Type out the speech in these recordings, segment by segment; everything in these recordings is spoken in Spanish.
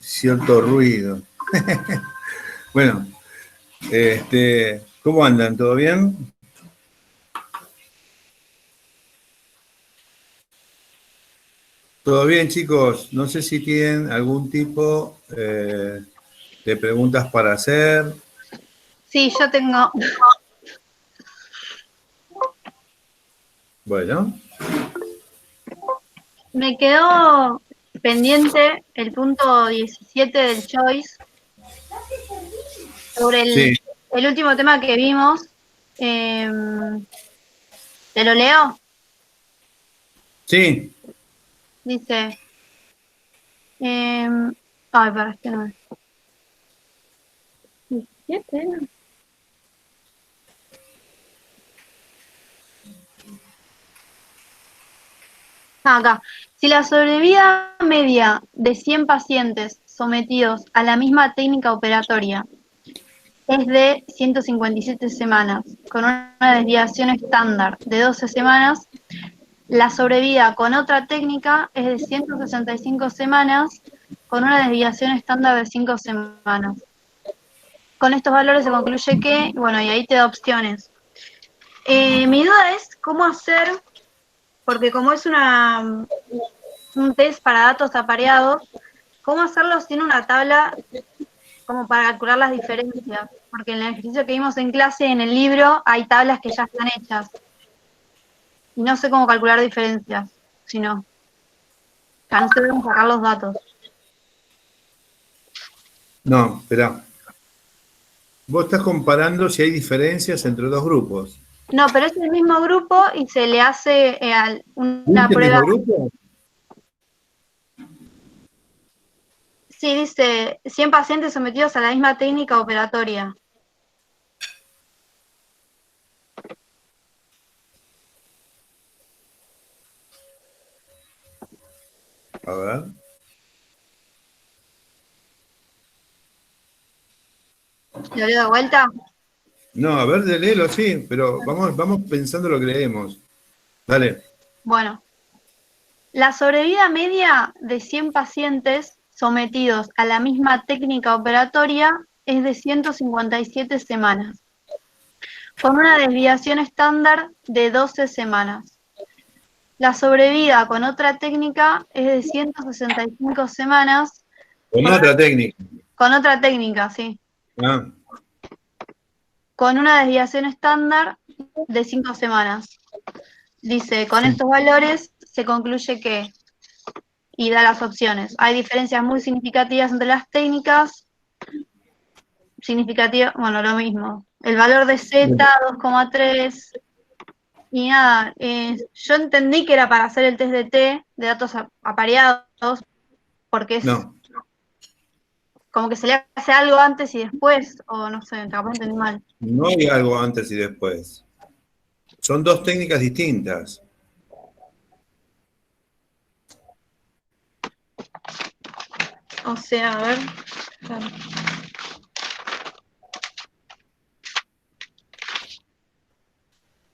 cierto ruido. Bueno, ¿cómo andan? ¿Todo bien? Todo bien, chicos. No sé si tienen algún tipo de preguntas para hacer. Sí, yo tengo. Bueno, Me quedó pendiente el punto 17 del Choice sobre sí, el último tema que vimos. ¿Te lo leo? sí. Dice. Ay, para este no es. 17, ¿no? Acá. Si la sobrevida media de 100 pacientes sometidos a la misma técnica operatoria es de 157 semanas, con una desviación estándar de 12 semanas, la sobrevida con otra técnica es de 165 semanas, con una desviación estándar de 5 semanas. Con estos valores se concluye que, bueno, y ahí te da opciones. Mi duda es cómo hacer, porque como es un test para datos apareados, cómo hacerlo sin una tabla como para calcular las diferencias, porque en el ejercicio que vimos en clase, en el libro, hay tablas que ya están hechas, y no sé cómo calcular diferencias, si no, ya no sé cómo sacar los datos. No, espera. Vos estás comparando si hay diferencias entre dos grupos. No, pero es el mismo grupo y se le hace una ¿Viste el prueba. mismo grupo? Sí, dice 100 pacientes sometidos a la misma técnica operatoria. A ver. ¿Lo leo de vuelta? No, a ver, léelo, sí, pero vamos pensando lo que leemos. Dale. Bueno, la sobrevida media de 100 pacientes sometidos a la misma técnica operatoria es de 157 semanas, con una desviación estándar de 12 semanas. La sobrevida con otra técnica es de 165 semanas, Con con, otra técnica. con otra técnica, sí, Ah, con una desviación estándar de 5 semanas. Dice, con sí. estos valores se concluye que, y da las opciones, hay diferencias muy significativas entre las técnicas, significativa, bueno, lo mismo. El valor de Z, 2,3, y nada, yo entendí que era para hacer el test de T, de datos apareados, porque es No, como que se le hace algo antes y después, o no sé, capaz entendí mal. no hay algo antes y después. Son dos técnicas distintas. O sea, a ver.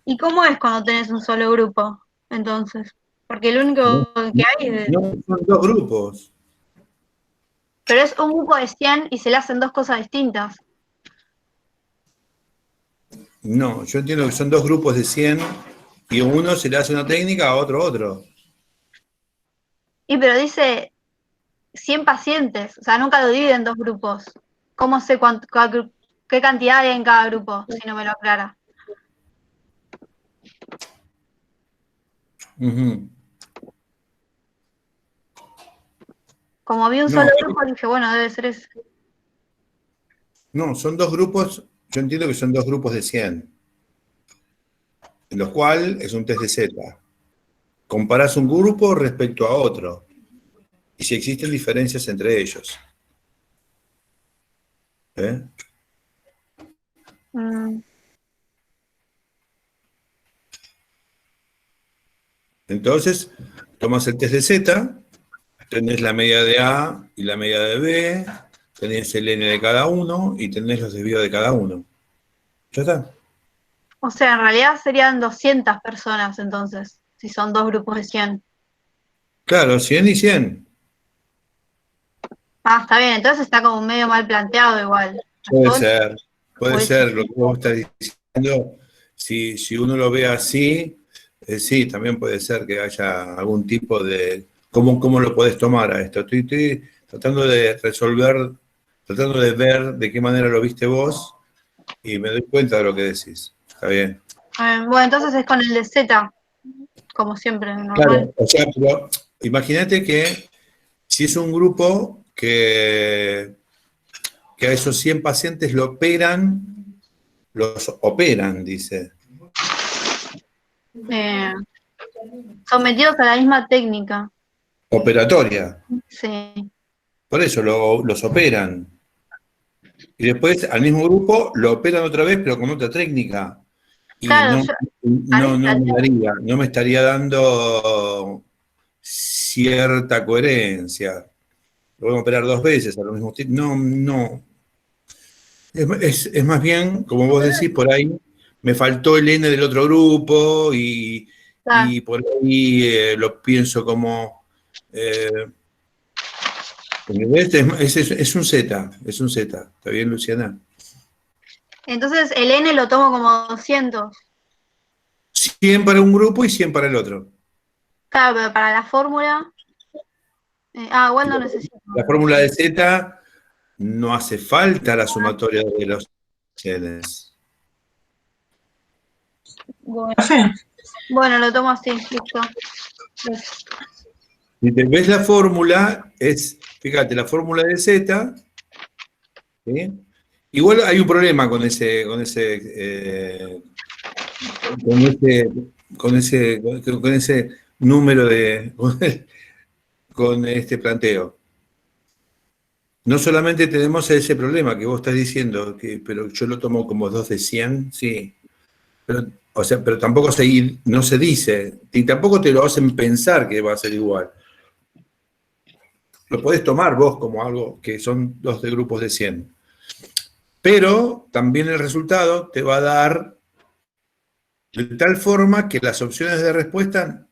¿Y cómo es cuando tenés un solo grupo, entonces? Porque el No, único que hay no, son dos grupos. pero es un grupo de 100 y se le hacen dos cosas distintas. No, yo entiendo que son dos grupos de 100 y uno se le hace una técnica a otro. Y pero dice 100 pacientes, o sea, nunca lo divide en dos grupos. ¿Cómo sé qué cantidad hay en cada grupo, si no me lo aclara? Ujú. Como vi un solo No, grupo, dije, bueno, debe ser ese. no, son dos grupos, yo entiendo que son dos grupos de 100, en los cuales es un test de Z. Comparás un grupo respecto a otro y si existen diferencias entre ellos. ¿Eh? Mm, Entonces, tomas el test de Z, tenés la media de A y la media de B, tenés el N de cada uno y tenés los desvíos de cada uno. ¿Ya está? o sea, en realidad serían 200 personas entonces, si son dos grupos de 100. Claro, 100 y 100. Ah, está bien, entonces está como medio mal planteado igual. Puede ser lo que vos estás diciendo. Si uno lo ve así, sí, también puede ser que haya algún tipo de... ¿Cómo lo podés tomar a esto? Estoy tratando de resolver, tratando de ver de qué manera lo viste vos y me doy cuenta de lo que decís. Está bien. Bueno, entonces es con el de Z, como siempre, normal. Claro, o sea, pero imagínate que si es un grupo que a esos 100 pacientes los operan, dice. Eh, Sometidos a la misma técnica. Operatoria. Sí. Por eso los operan. Y después al mismo grupo lo operan otra vez, pero con otra técnica. Y Claro, no, yo, no, no me estaría dando cierta coherencia. Lo voy a operar dos veces a lo mismo tiempo. No, no. Es más bien, como vos decís, por ahí me faltó el N del otro grupo claro. y por ahí lo pienso como... es un Z, es un Z. ¿Está bien, Luciana? Entonces el N lo tomo como 200. 100 para un grupo y 100 para el otro. Claro, pero para la fórmula. Igual no necesito. La fórmula de Z no hace falta la sumatoria de los Ns. Bueno, lo tomo así, listo. Si te ves la fórmula, fíjate, la fórmula de Z, ¿sí? Igual hay un problema con ese número con este planteo. No solamente tenemos ese problema que vos estás diciendo, pero yo lo tomo como 2 de 100, sí. Pero tampoco no se dice, y tampoco te lo hacen pensar que va a ser igual. Lo podés tomar vos como algo que son 2 de grupos de 100. Pero también el resultado te va a dar de tal forma que las opciones de respuesta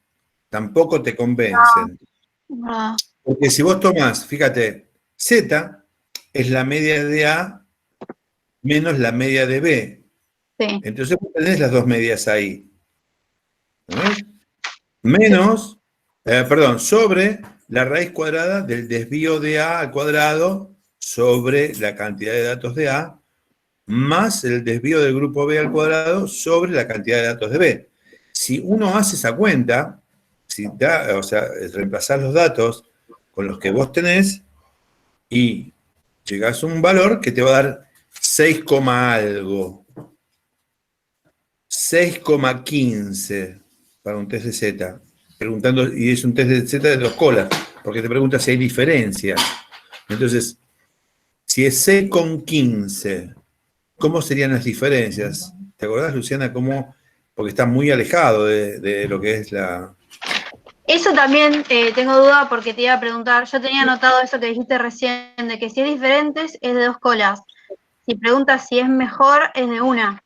tampoco te convencen. Porque si vos tomás, fíjate, Z es la media de A menos la media de B. Sí. Entonces vos tenés las dos medias ahí. ¿Entendés? Menos, sobre la raíz cuadrada del desvío de A al cuadrado sobre la cantidad de datos de A, más el desvío del grupo B al cuadrado sobre la cantidad de datos de B. Si uno hace esa cuenta, reemplazar los datos con los que vos tenés y llegás a un valor que te va a dar 6, algo. 6,15 para un test de Z. Preguntando, y es un test de Z de 2 colas, porque te pregunta si hay diferencias. Entonces, si es 6,15, ¿cómo serían las diferencias? ¿Te acordás, Luciana, cómo? Porque está muy alejado de lo que es la... Eso también tengo duda porque te iba a preguntar, yo tenía anotado eso que dijiste recién, de que si es diferente es de 2 colas. Si preguntas si es mejor, es de una.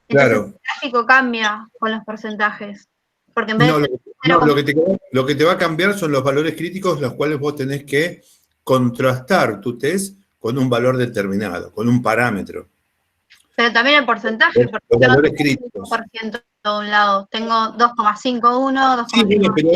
Entonces Claro. el gráfico cambia con los porcentajes. Porque en vez No, de lo que te va a cambiar son los valores críticos, los cuales vos tenés que contrastar tu test con un valor determinado, con un parámetro. Pero también el porcentaje, porque Los yo no valores tengo críticos. 5% de un lado, tengo 2,51, Sí, 2,5. pero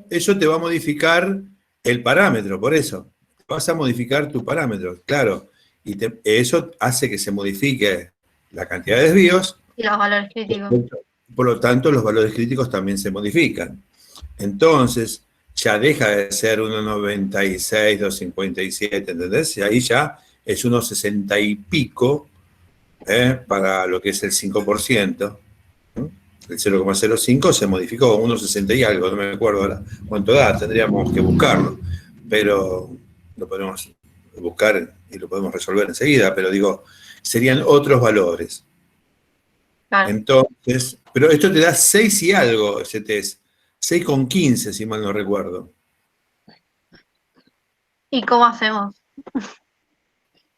eso te va a modificar el parámetro, por eso. Vas a modificar tu parámetro, claro. Y eso hace que se modifique la cantidad de desvíos. Y los valores críticos. Por lo tanto, los valores críticos también se modifican. Entonces, ya deja de ser 1,96, 2,57, ¿entendés? Y ahí ya es 1,60 y pico para lo que es el 5%. El 0,05 se modificó, 1,60 y algo, no me acuerdo ahora cuánto da, tendríamos que buscarlo, pero lo podemos buscar y lo podemos resolver enseguida, pero digo, serían otros valores. Claro. Entonces, pero esto te da 6 y algo ese test, 6,15 si mal no recuerdo. ¿Y cómo hacemos?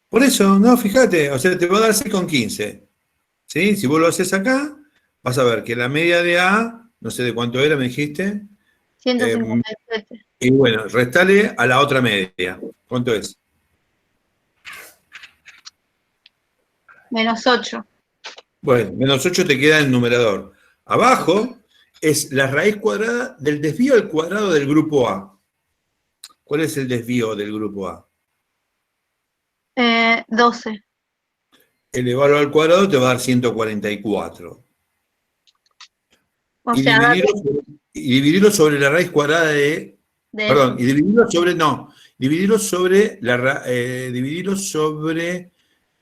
Por eso, no, fíjate, o sea, te va a dar 6,15. ¿Sí? Si vos lo haces acá, vas a ver que la media de A, no sé de cuánto era, me dijiste. 157. Y bueno, restale a la otra media. ¿Cuánto es? Menos 8. Bueno, menos 8 te queda en el numerador. Abajo es la raíz cuadrada del desvío al cuadrado del grupo A. ¿Cuál es el desvío del grupo A? 12. Elevarlo al cuadrado te va a dar 144. O Y sea, dividirlo sobre la raíz cuadrada de... Perdón, y dividirlo sobre... No, dividirlo sobre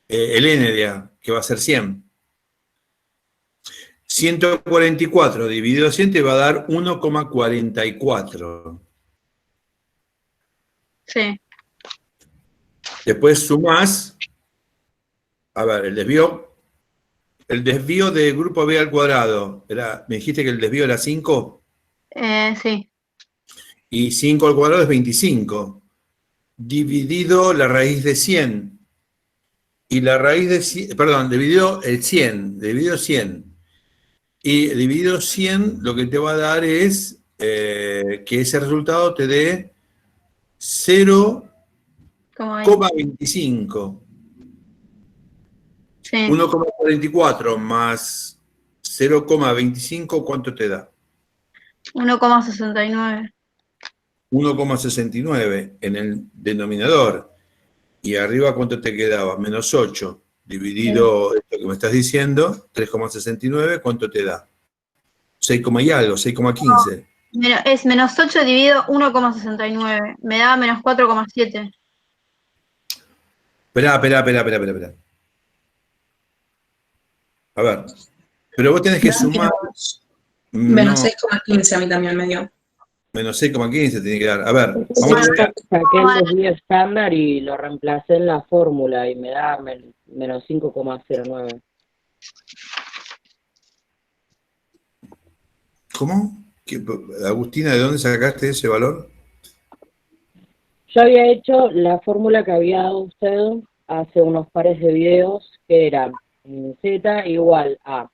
el n de A, que va a ser 100. 144 dividido 100 te va a dar 1,44. Sí. Después sumás, a ver, el desvío del grupo B al cuadrado, me dijiste que el desvío era 5, Sí. y 5 al cuadrado es 25, dividido la raíz de 100, y la raíz de 100, perdón, dividido el 100, dividido 100, y dividido 100 lo que te va a dar es que ese resultado te dé 0,25. Sí. 1,44 más 0,25, ¿cuánto te da? 1,69. 1,69 en el denominador. Y arriba, ¿cuánto te quedaba? Menos 8. Dividido esto que me estás diciendo, 3,69, ¿cuánto te da? 6, y algo, 6,15. Es menos 8 dividido 1,69. Me da menos 4,7. Esperá. A ver. Pero vos tenés que sumar. Menos 6,15 a mí también me dio. Menos 6,15 tiene que dar. A ver, vamos a ver. Saqué el desvío estándar y lo reemplacé en la fórmula y me da menos 5,09. ¿Cómo? Agustina, ¿de dónde sacaste ese valor? Yo había hecho la fórmula que había dado usted hace unos pares de videos, que era Z igual a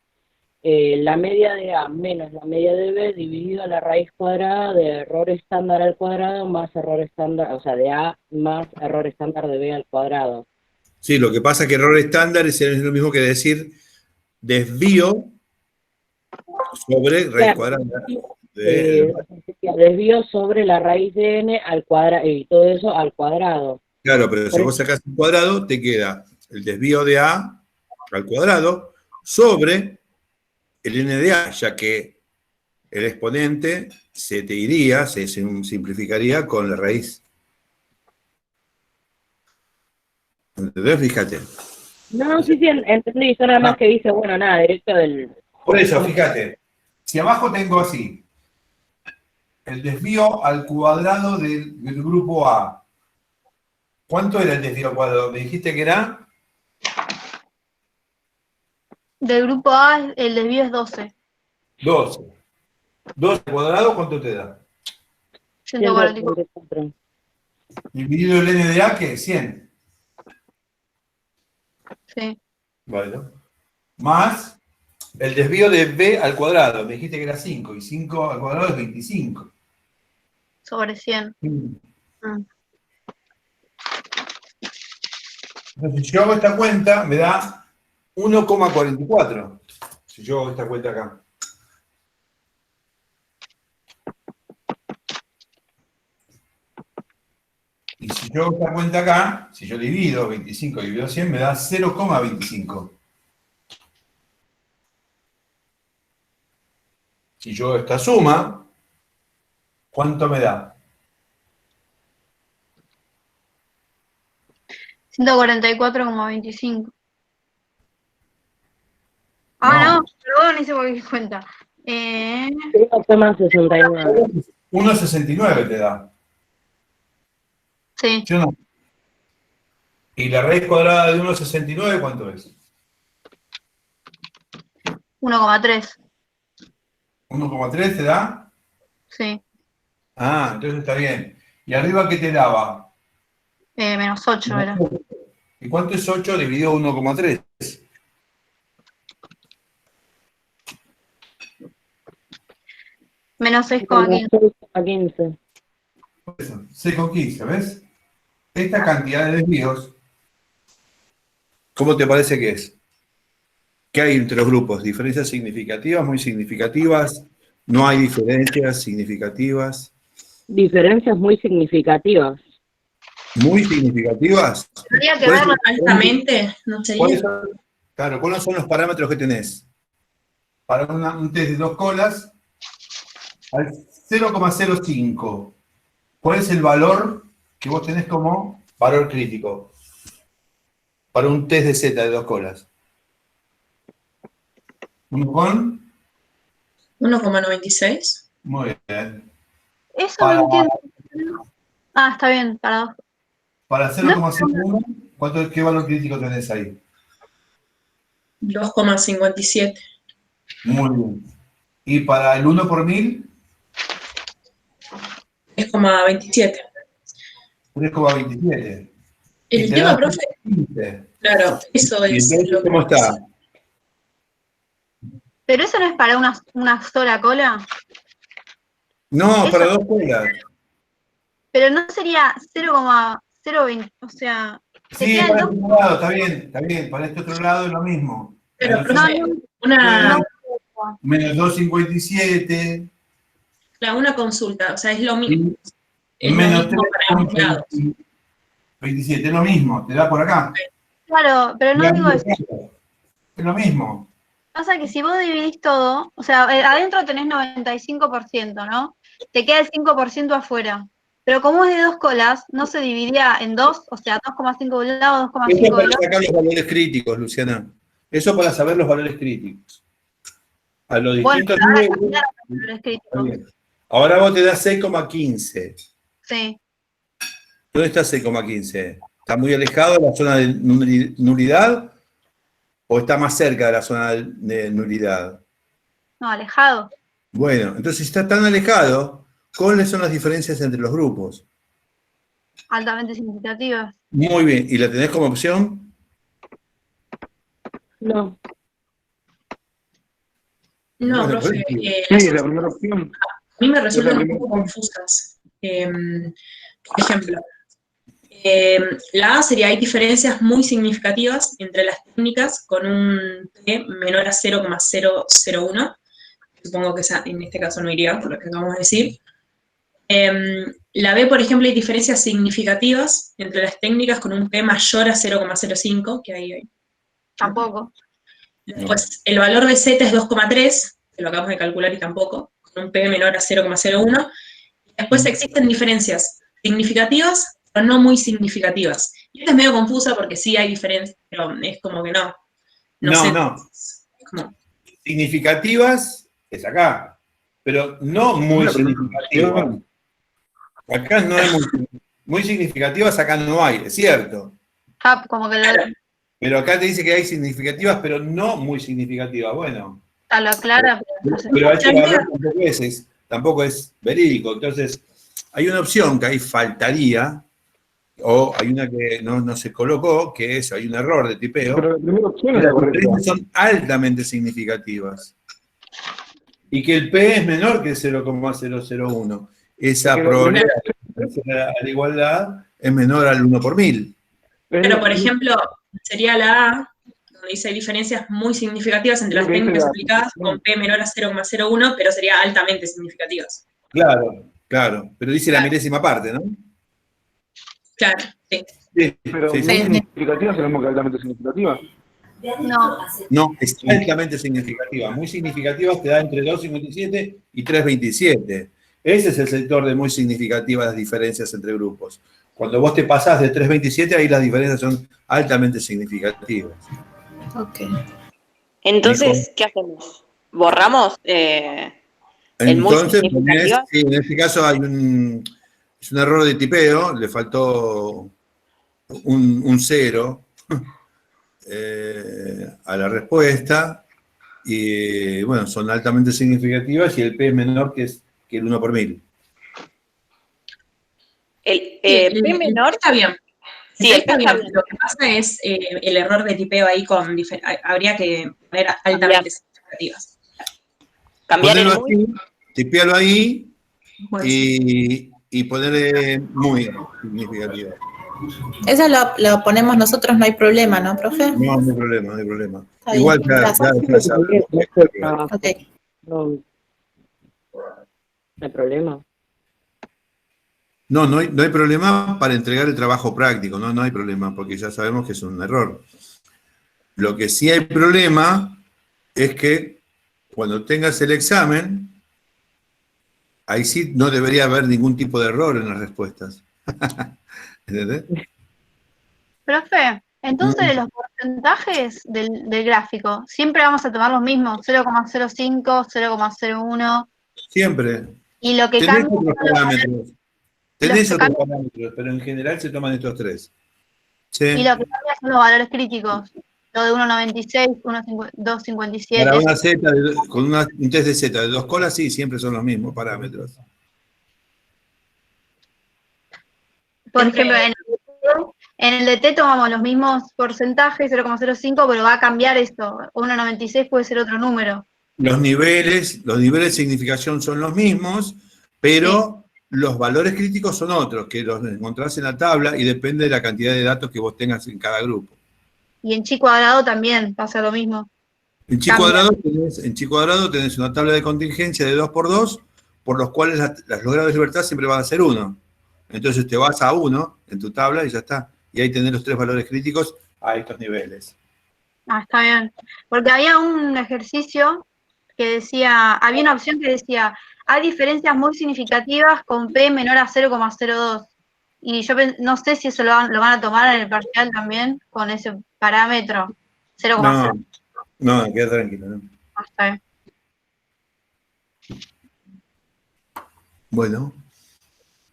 la media de A menos la media de B dividido a la raíz cuadrada de error estándar al cuadrado más error estándar, o sea, de A más error estándar de B al cuadrado. Sí, lo que pasa es que error estándar es lo mismo que decir desvío sobre raíz cuadrada. Desvío sobre la raíz de n al cuadrado, y todo eso al cuadrado. Claro, pero si vos sacás el cuadrado, te queda el desvío de A al cuadrado sobre el n de A, ya que el exponente se te iría, se simplificaría con la raíz. ¿Entendés? Fíjate. No, sí, entendí, yo nada más que dice, bueno, nada, directo del... Por eso, fíjate, si abajo tengo así, el desvío al cuadrado del grupo A. ¿Cuánto era el desvío al cuadrado? Me dijiste que era... Del grupo A el desvío es 12. 12. 12 al cuadrado, ¿cuánto te da? 144. Dividido el n de A, ¿qué? 100. Sí. Bueno. Más el desvío de B al cuadrado. Me dijiste que era 5. Y 5 al cuadrado es 25. Sobre 100. Entonces, si yo hago esta cuenta, me da 1,44. Si yo hago esta cuenta acá. Y si yo hago esta cuenta acá, si yo divido 25 dividido 100, me da 0,25. Si yo hago esta suma, ¿cuánto me da? 144,25. No, perdón, hice cualquier cuenta. 1,69. 1,69 te da. Sí. ¿Sí o no? ¿Y la raíz cuadrada de 1,69 cuánto es? 1,3. 1,3 te da. Sí. Ah, entonces está bien. ¿Y arriba qué te daba? Menos 8 era. ¿Y cuánto es 8 dividido 1,3? Menos 6,15. 6,15. 6,15, ¿ves? Esta cantidad de desvíos, ¿cómo te parece que es? ¿Qué hay entre los grupos? ¿Diferencias significativas, muy significativas? ¿No hay diferencias significativas? Diferencias muy significativas. ¿Muy significativas? Habría que ¿Cuáles verlo. son, Altamente, ¿no sería? claro, ¿cuáles son los parámetros que tenés? Para un test de 2 colas, al 0,05, ¿cuál es el valor que vos tenés como valor crítico? Para un test de Z de 2 colas. ¿Un con? 1,96. Muy bien. Eso no Para, entiendo. Ah, está bien, para para ¿no? 0,01, ¿qué valor crítico tenés ahí? 2,57. Muy bien. ¿Y para el 1 por 1000? 3,27. 3,27. Y El te tema, da profe, 15. claro, eso ¿Y es entonces lo que cómo está? pasa. Pero eso no es para una sola cola. No, Eso, para 2 colas. pero no sería 0,020, o sea, te Sí, quedan para dos. este otro lado, está bien. Para este otro lado es lo mismo. Pero, Menos No, profe, 1,9, una, menos 2,57, una consulta, o sea, es lo y menos mismo para ambos lados. 3,27, es lo mismo, te da por acá. claro, pero no digo eso. Es lo mismo. Pasa que si vos dividís todo, o sea, adentro tenés 95%, ¿no? Te queda el 5% afuera. Pero como es de 2 colas, no se dividía en 2, o sea, 2,5 de un lado, Eso 2,5 para del otro. sacar los valores críticos, Luciana. Eso para saber los valores críticos. A los Bueno, distintos ahora niveles. cambiaron los valores Está críticos. bien. Ahora vos te das 6,15. Sí. ¿Dónde está 6,15? ¿Está muy alejado de la zona de nulidad o está más cerca de la zona de nulidad? No, alejado. Bueno, entonces si está tan alejado, ¿cuáles son las diferencias entre los grupos? Altamente significativas. Muy bien, ¿y la tenés como opción? No. No, Bueno, profe, Sí, la primera opción. a mí me Es la resultan un primera poco opción. confusas. Por ejemplo, la A sería, hay diferencias muy significativas entre las técnicas con un P menor a 0,001. Supongo que esa, en este caso no iría, por lo que acabamos de decir. La B, por ejemplo, hay diferencias significativas entre las técnicas con un P mayor a 0,05, que ahí hay. Tampoco. Después, el valor de Z es 2,3, que lo acabamos de calcular y tampoco, con un P menor a 0,01. Después existen diferencias significativas, pero no muy significativas. Y esta es medio confusa porque sí hay diferencias, pero es como que no. No. Es como, Significativas es acá, pero no muy La primera significativas. opción. Acá no hay muy significativas, acá no hay, es cierto. Ah, como que Pero acá te dice que hay significativas, pero no muy significativas. Bueno, lo aclara, pero no sé. pero ese valor tampoco es verídico. Entonces, hay una opción que ahí faltaría, o hay una que no se colocó, que es, hay un error de tipeo, Pero la primera opción que es la las correcta. diferencias son altamente significativas. Y que el P es menor que 0,001. Esa Porque la probabilidad primera- de pertenecer a la igualdad es menor al 1 por 1000. pero, por ejemplo, sería la A, donde dice hay diferencias muy significativas entre Creo las que dice técnicas la- aplicadas con P menor a 0,01, pero sería altamente significativas. Claro. Pero dice la Claro. milésima parte, ¿no? Claro, sí. Sí, Pero sí, muy sí. significativa, sabemos que altamente significativa. No. No, es altamente significativa. Muy significativa te da entre 2,57 y 3,27. Ese es el sector de muy significativas las diferencias entre grupos. Cuando vos te pasás de 3,27, ahí las diferencias son altamente significativas. Ok. Entonces, ¿qué hacemos? ¿Borramos el muy Entonces, significativa? sí, en este caso es un error de tipeo, le faltó un 0 a la respuesta, y bueno, son altamente significativas y el P es menor que el 1 por 1000. El Sí, P menor, está bien. sí, el P Está está bien. bien. Lo que pasa es el error de tipeo ahí con habría que poner altamente significativas. Cambiar Ponelo el muy. así, tipealo ahí Bueno, sí. y ponerle muy significativa. Eso lo ponemos nosotros, no hay problema, ¿no, profe? No hay problema, no hay problema. Está Igual bien, gracias. ya sabemos. Ok. No hay problema. No hay problema para entregar el trabajo práctico, no hay problema, porque ya sabemos que es un error. Lo que sí hay problema es que cuando tengas el examen, ahí sí no debería haber ningún tipo de error en las respuestas. ¿Entendés? Profe, entonces los porcentajes del gráfico, siempre vamos a tomar los mismos, 0,05, 0,01, Siempre. y lo que Tenés cambia otros son los valores. parámetros. Tenés Los que otros cambian- parámetros, pero en general se toman estos tres. Y Sí. lo que cambia son los valores críticos, lo de 1,96, 2,57. Para una Z, con un test de Z de 2 colas, sí, siempre son los mismos parámetros. Por Siempre- ejemplo, en el de T tomamos los mismos porcentajes, 0,05, pero va a cambiar esto. 1,96 puede ser otro número. Los niveles de significación son los mismos, pero los valores críticos son otros, que los encontrás en la tabla y depende de la cantidad de datos que vos tengas en cada grupo. Y en chi cuadrado también pasa lo mismo. En chi cuadrado tenés una tabla de contingencia de 2×2, por los cuales los grados de libertad siempre van a ser 1. Entonces te vas a 1 en tu tabla y ya está. Y ahí tenés los 3 valores críticos a estos niveles. Ah, está bien. Porque había un ejercicio que decía, había una opción que decía, hay diferencias muy significativas con P menor a 0,02. Y yo no sé si eso lo van a tomar en el parcial también, con ese parámetro. 0,0. No, queda tranquilo. ¿No? Ah, está bien. Bueno,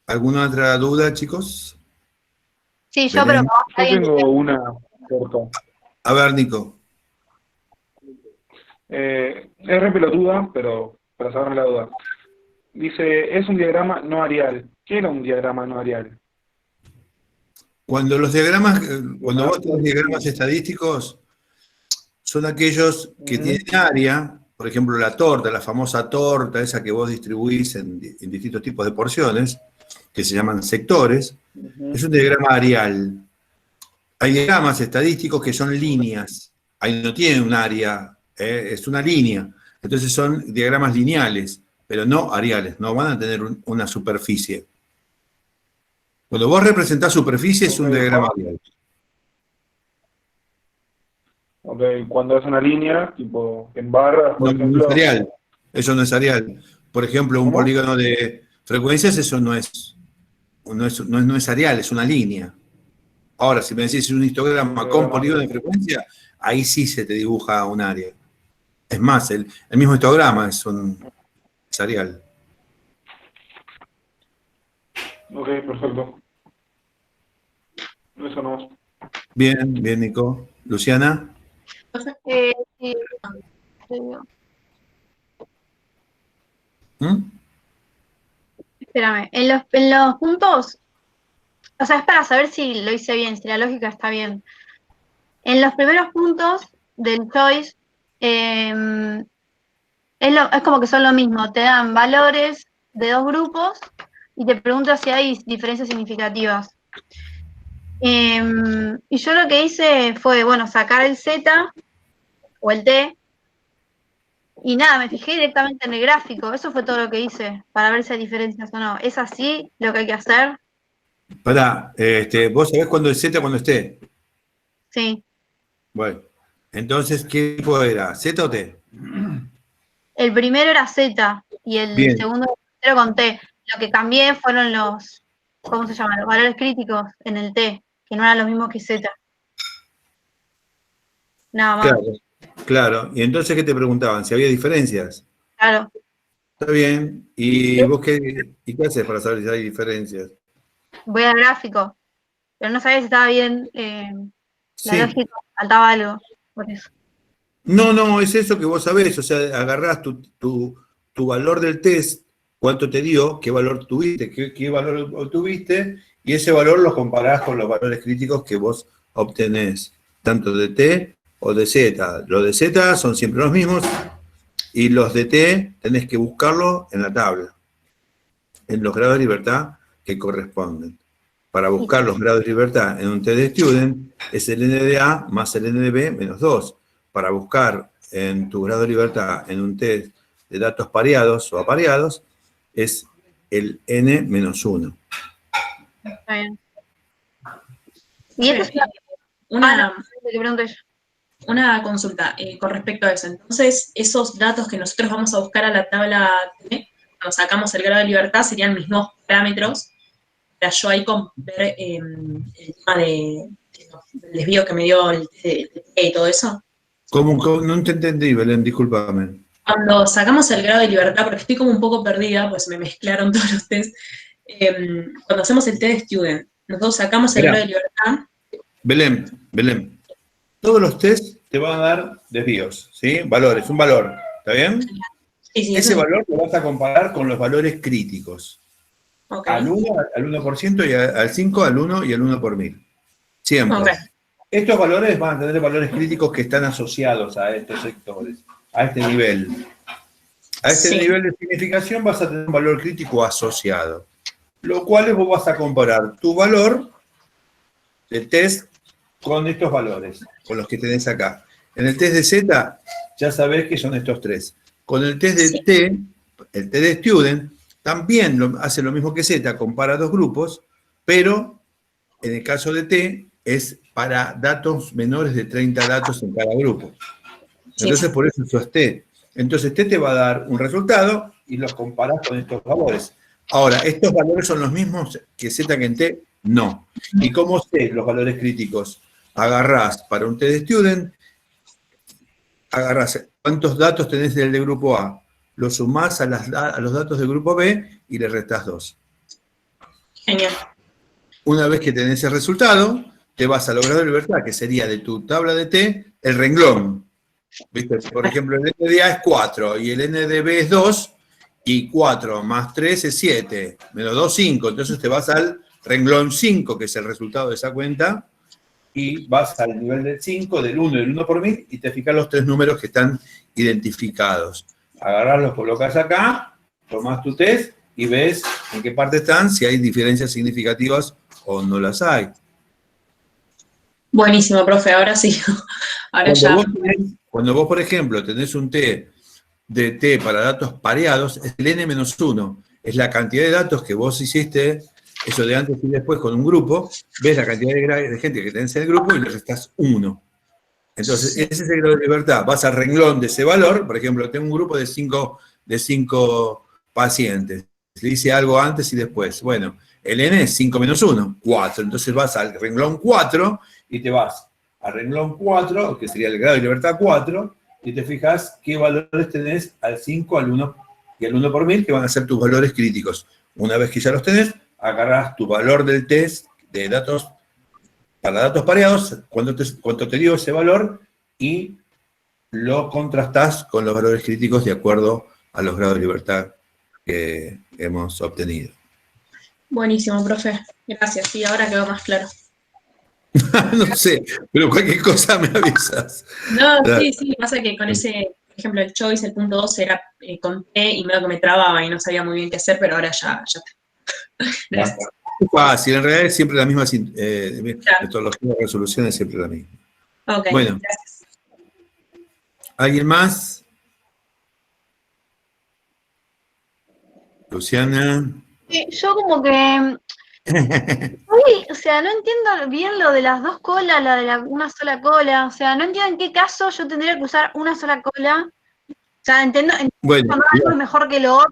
¿alguna otra duda, chicos? Sí, yo, Belén. pero Yo tengo una corta. A ver, Nico. Es re pelotuda, pero para saberme la duda. Dice, es un diagrama no arial. ¿Qué era un diagrama no arial? Cuando vos tenés diagramas estadísticos, son aquellos que tienen área, por ejemplo, la famosa torta, esa que vos distribuís en distintos tipos de porciones, que se llaman sectores, es un diagrama arial. Hay diagramas estadísticos que son líneas, ahí no tienen un área, es una línea. Entonces son diagramas lineales, pero no ariales, no van a tener una superficie. Cuando vos representás superficie es un diagrama arial. Ok, cuando es una línea, tipo en barras, por No ejemplo. es arial, eso no es arial. Por ejemplo, un ¿Cómo? polígono de frecuencias, eso no es arial, es una línea. Ahora, si me decís un histograma con polígono de frecuencia, ahí sí se te dibuja un área. Es más, el mismo histograma es arial. Ok, perfecto. Eso no. Bien, Nico. Luciana. sí. ¿Mm? Espérame, en los puntos, o sea, es para saber si lo hice bien, si la lógica está bien. En los primeros puntos del choice, es como que son lo mismo, te dan valores de dos grupos y te pregunta si hay diferencias significativas. Y yo lo que hice fue, bueno, sacar el Z o el T, y nada, me fijé directamente en el gráfico, eso fue todo lo que hice, para ver si hay diferencias o no. ¿Es así lo que hay que hacer? Pará, ¿vos sabés cuándo es Z, cuándo es T? Sí. Bueno, entonces, ¿qué tipo era? ¿Z o T? El primero era Z y el Bien. segundo era con T. Lo que cambié fueron los, ¿cómo se llama? Los valores críticos en el T, que no eran los mismos que Z. Nada más. Claro. ¿Y entonces qué te preguntaban? ¿Si había diferencias? Claro. Está bien. ¿Y vos qué haces para saber si hay diferencias? Voy al gráfico, pero no sabía si estaba bien la lógica, faltaba algo, por eso. No, es eso que vos sabés, o sea, agarrás tu valor del test, cuánto te dio, qué valor tuviste, qué valor obtuviste, y ese valor lo comparás con los valores críticos que vos obtenés, tanto de T o de Z. Los de Z son siempre los mismos, y los de T tenés que buscarlo en la tabla, en los grados de libertad que corresponden. para buscar los grados de libertad en un test de student es el n de A más el n de B menos 2. Para buscar en tu grado de libertad en un test de datos pareados o apareados es el n menos 1. Está bien. Y esta es Una consulta con respecto a eso. Entonces, esos datos que nosotros vamos a buscar a la tabla T, cuando sacamos el grado de libertad, serían mis nuevos parámetros para yo ahí ver el tema del desvío que me dio el T y todo eso. ¿Cómo? No te entendí, Belén, discúlpame. Cuando sacamos el grado de libertad, porque estoy como un poco perdida, pues me mezclaron todos los tests, cuando hacemos el test de student, nosotros sacamos el grado de libertad. Belén, todos los tests te van a dar desvíos, ¿sí? Valores, un valor, ¿está bien? Sí, ese valor lo vas a comparar con los valores críticos. Okay. Al 1% y al 5, al 1 y al 1 por 1000. Siempre. Okay. Estos valores van a tener valores críticos que están asociados a estos sectores, a este nivel. A este nivel de significación vas a tener un valor crítico asociado. Lo cual vos vas a comparar tu valor del test con estos valores, con los que tenés acá. En el test de Z, ya sabés que son estos tres. Con el test de T, el test de Student, también hace lo mismo que Z, compara dos grupos, pero en el caso de T es para datos menores de 30 datos en cada grupo. Entonces, por eso es T. Entonces, T te va a dar un resultado y los comparás con estos valores. Ahora, ¿estos valores son los mismos que Z que en T? No. ¿Y cómo sé los valores críticos? Agarrás para un test de Student, agarrás cuántos datos tenés del de grupo A, lo sumás a los datos del grupo B y le restás 2. Genial. Una vez que tenés el resultado, te vas a los grados de libertad, que sería de tu tabla de T, el renglón. ¿Viste? Por ejemplo, el n de A es 4 y el n de B es 2, y 4 más 3 es 7, menos 2, 5. Entonces te vas al renglón 5, que es el resultado de esa cuenta, y vas al nivel del 5, del 1 y del 1 por 1000, y te fijas los tres números que están identificados. Agarrás, los colocas acá, tomás tu test y ves en qué parte están, si hay diferencias significativas o no las hay. Buenísimo, profe, ahora sí. Ahora Cuando vos, por ejemplo, tenés un T de T para datos pareados, es el n-1, es la cantidad de datos que vos hiciste, eso de antes y después con un grupo, ves la cantidad de gente que tenés en el grupo y le restás 1. Entonces, ese es el grado de libertad. Vas al renglón de ese valor, por ejemplo, tengo un grupo de 5 pacientes. Le hice algo antes y después. Bueno, el n es 5 menos 1, 4. Entonces vas al renglón 4 y te vas al renglón 4, que sería el grado de libertad 4, y te fijas qué valores tenés al 5, al 1 y al 1 por 1000, que van a ser tus valores críticos. Una vez que ya los tenés, agarrás tu valor del test de datos para datos pareados, cuánto te dio ese valor, y lo contrastás con los valores críticos de acuerdo a los grados de libertad que hemos obtenido. Buenísimo, profe. Gracias. Sí, ahora quedó más claro. No sé, pero cualquier cosa me avisas. No, sí, pasa que con ese, por ejemplo, el choice, el punto 2 era con T y medio que me trababa y no sabía muy bien qué hacer, pero ahora ya está. Gracias. Es fácil, en realidad es siempre la misma metodología de resolución, es siempre la misma. Ok, bueno, gracias. ¿Alguien más? Luciana. Sí, yo como que... Uy, o sea, no entiendo bien lo de las dos colas, la de una sola cola. O sea, no entiendo en qué caso yo tendría que usar una sola cola. O sea, entiendo bueno, algo es mejor que lo otro.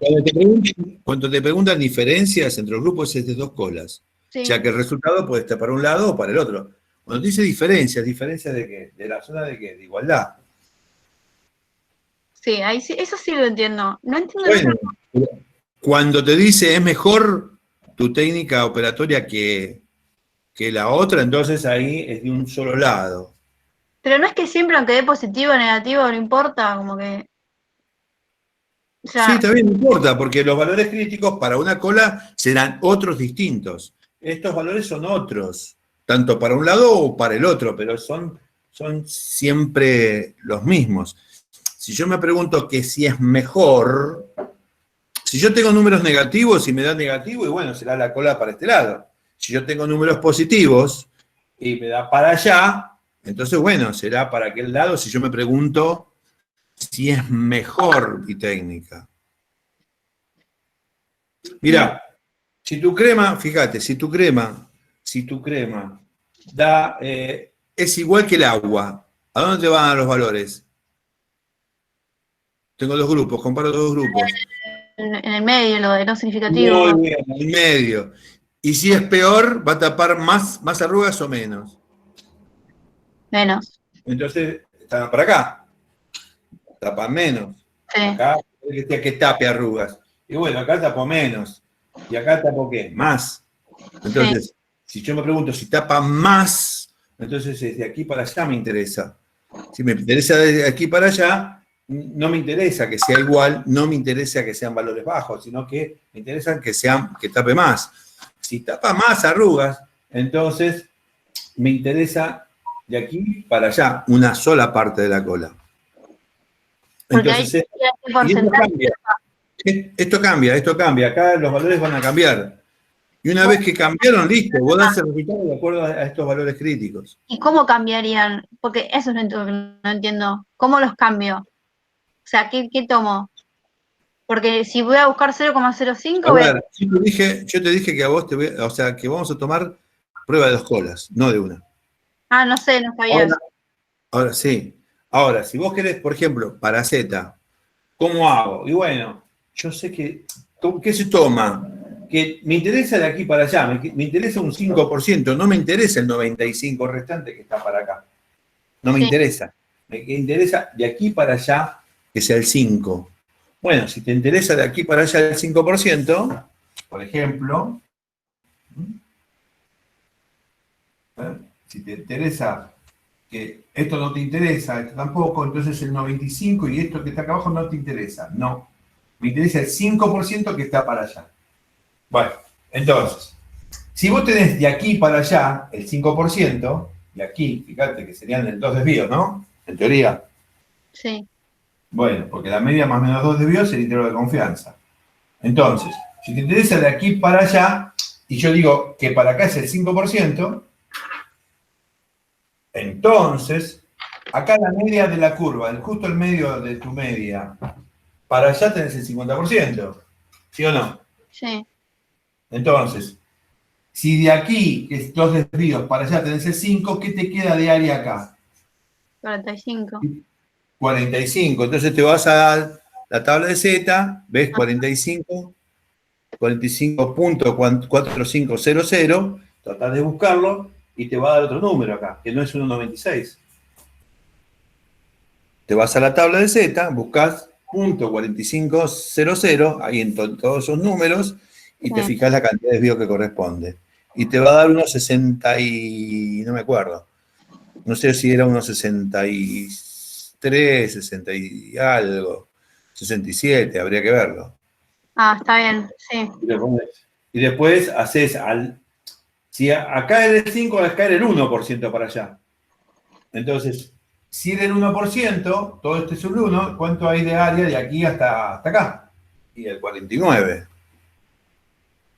Cuando te preguntan diferencias entre los grupos es de dos colas. Sí. O sea que el resultado puede estar para un lado o para el otro. Cuando te dice diferencias ¿de qué? ¿De la zona de qué? De igualdad. Sí, ahí sí, eso sí lo entiendo. No entiendo bueno, cuando te dice es mejor tu técnica operatoria que la otra, entonces ahí es de un solo lado. Pero no es que siempre aunque dé positivo o negativo, no importa, como que... O sea, sí, también no importa, porque los valores críticos para una cola serán otros distintos. Estos valores son otros, tanto para un lado o para el otro, pero son siempre los mismos. Si yo me pregunto que si es mejor, si yo tengo números negativos y me da negativo, y bueno, será la cola para este lado. Si yo tengo números positivos y me da para allá, entonces, bueno, será para aquel lado si yo me pregunto si es mejor mi técnica. Mira, si tu crema, fíjate, si tu crema da, es igual que el agua, ¿a dónde te van los valores? Tengo dos grupos, comparo dos grupos. En el medio, lo de no significativo. Muy bien, en el medio. Y si es peor, va a tapar más arrugas o menos. Menos. Entonces, está para acá. Tapa menos. Sí. Acá que tape arrugas. Y bueno, acá tapo menos. Y acá tapo ¿qué? Más. Entonces, si yo me pregunto si tapa más, entonces de aquí para allá me interesa. Si me interesa de aquí para allá, no me interesa que sea igual, no me interesa que sean valores bajos, sino que me interesa que tape más. Si tapa más arrugas, entonces me interesa de aquí para allá, una sola parte de la cola. Entonces, esto cambia, acá los valores van a cambiar. Y una vez que cambiaron, listo, vos das el resultado de acuerdo a estos valores críticos. ¿Y cómo cambiarían? Porque eso es lo que no entiendo. ¿Cómo los cambio? O sea, ¿qué tomo? Porque si voy a buscar 0,05... A ver, yo te dije que a vos que vamos a tomar prueba de 2 colas, no de una. Ah, no sé, no sabía eso. Ahora sí. Ahora, si vos querés, por ejemplo, para Z, ¿cómo hago? Y bueno, yo sé que, ¿qué se toma? Que me interesa de aquí para allá, me interesa un 5%, no me interesa el 95% restante que está para acá. No me interesa. Me interesa de aquí para allá que sea el 5%. Bueno, si te interesa de aquí para allá el 5%, por ejemplo, si te interesa que esto no te interesa, esto tampoco, entonces el 95% y esto que está acá abajo no te interesa. No, me interesa el 5% que está para allá. Bueno, entonces, si vos tenés de aquí para allá el 5%, y aquí, fíjate que serían el 2 desvíos, ¿no? En teoría. Sí. Bueno, porque la media más o menos 2 desvíos es el intervalo de confianza. Entonces, si te interesa de aquí para allá, y yo digo que para acá es el 5%, entonces, acá la media de la curva, justo el medio de tu media, para allá tenés el 50%, ¿sí o no? Sí. Entonces, si de aquí, que es 2 desvíos, para allá tenés el 5, ¿qué te queda de área acá? 45. 45. Entonces te vas a la tabla de Z, ves 45, 45.4500, tratás de buscarlo y te va a dar otro número acá, que no es 1,96. Te vas a la tabla de Z, buscas .4500, ahí en todos esos números, y te fijas la cantidad de desvío que corresponde. Y te va a dar unos 60 y... no me acuerdo. No sé si era unos 63, 60 y algo, 67, habría que verlo. Ah, está bien, sí. Y después haces si acá era el 5, acá era el 1% para allá. Entonces, si era el 1%, todo este es un 1, ¿cuánto hay de área de aquí hasta acá? Y el 49.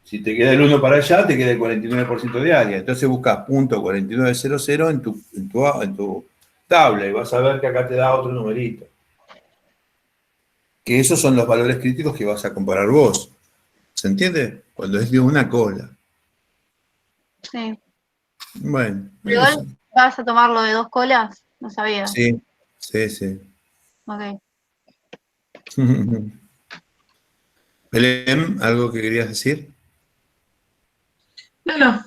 Si te queda el 1 para allá, te queda el 49% de área. Entonces buscas .4900 en tu tabla y vas a ver que acá te da otro numerito. Que esos son los valores críticos que vas a comparar vos. ¿Se entiende? Cuando es de una cola. Sí. Bueno. ¿Pero igual vas a tomarlo de 2 colas? No sabía. Sí. Ok. Belén, ¿algo que querías decir?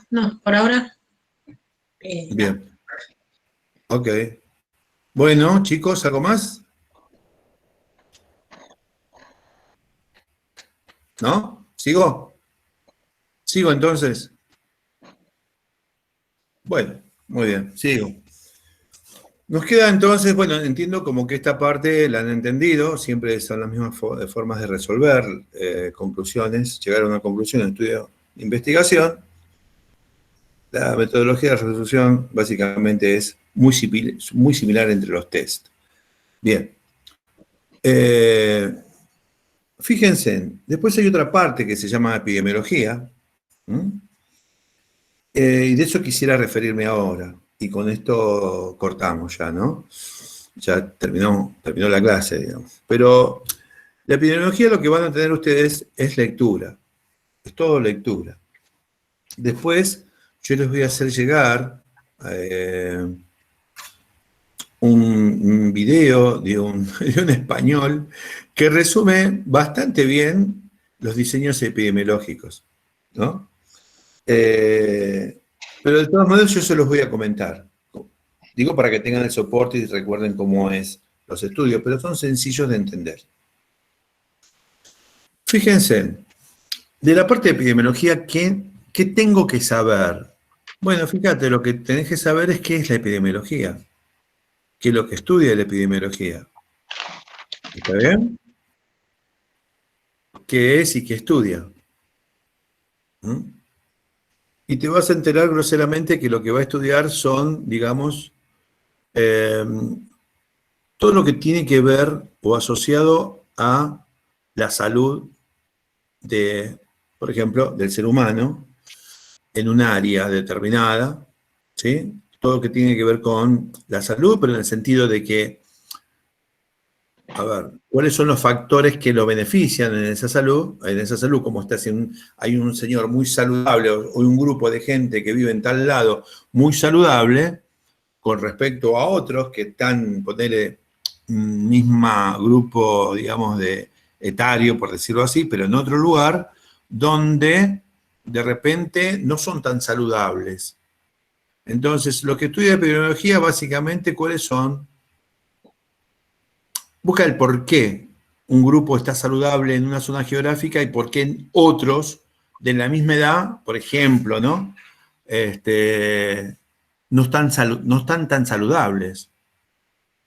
No, por ahora. Bien. Ok. Bueno, chicos, ¿algo más? ¿No? ¿Sigo? ¿Sigo entonces? Bueno, muy bien, sigo. Nos queda entonces, bueno, entiendo como que esta parte la han entendido, siempre son las mismas formas de resolver conclusiones, llegar a una conclusión en estudio de investigación. La metodología de resolución básicamente es muy similar entre los test. Bien. Fíjense, después hay otra parte que se llama epidemiología. Y de eso quisiera referirme ahora. Y con esto cortamos ya, ¿no? Ya terminó la clase, digamos. Pero la epidemiología lo que van a tener ustedes es lectura. Es todo lectura. Después yo les voy a hacer llegar un video de un español que resume bastante bien los diseños epidemiológicos, ¿no? Pero de todos modos yo se los voy a comentar. Digo para que tengan el soporte y recuerden cómo es los estudios, pero son sencillos de entender. Fíjense, de la parte de epidemiología, ¿qué tengo que saber? Bueno, fíjate, lo que tenés que saber es qué es la epidemiología, qué es lo que estudia la epidemiología. ¿Está bien? ¿Qué es y qué estudia? ¿Mm? Y te vas a enterar groseramente que lo que va a estudiar son, digamos, todo lo que tiene que ver o asociado a la salud de, por ejemplo, del ser humano en un área determinada, ¿sí? Todo lo que tiene que ver con la salud, pero en el sentido de que, a ver, ¿cuáles son los factores que lo benefician en esa salud? En esa salud, como está, si hay un señor muy saludable o un grupo de gente que vive en tal lado muy saludable, con respecto a otros que están, ponerle un mismo grupo, digamos, de etario, por decirlo así, pero en otro lugar, donde de repente no son tan saludables. Entonces, lo que estudia epidemiología, básicamente, ¿cuáles son? Busca el por qué un grupo está saludable en una zona geográfica y por qué en otros de la misma edad, por ejemplo, ¿no? No están tan saludables.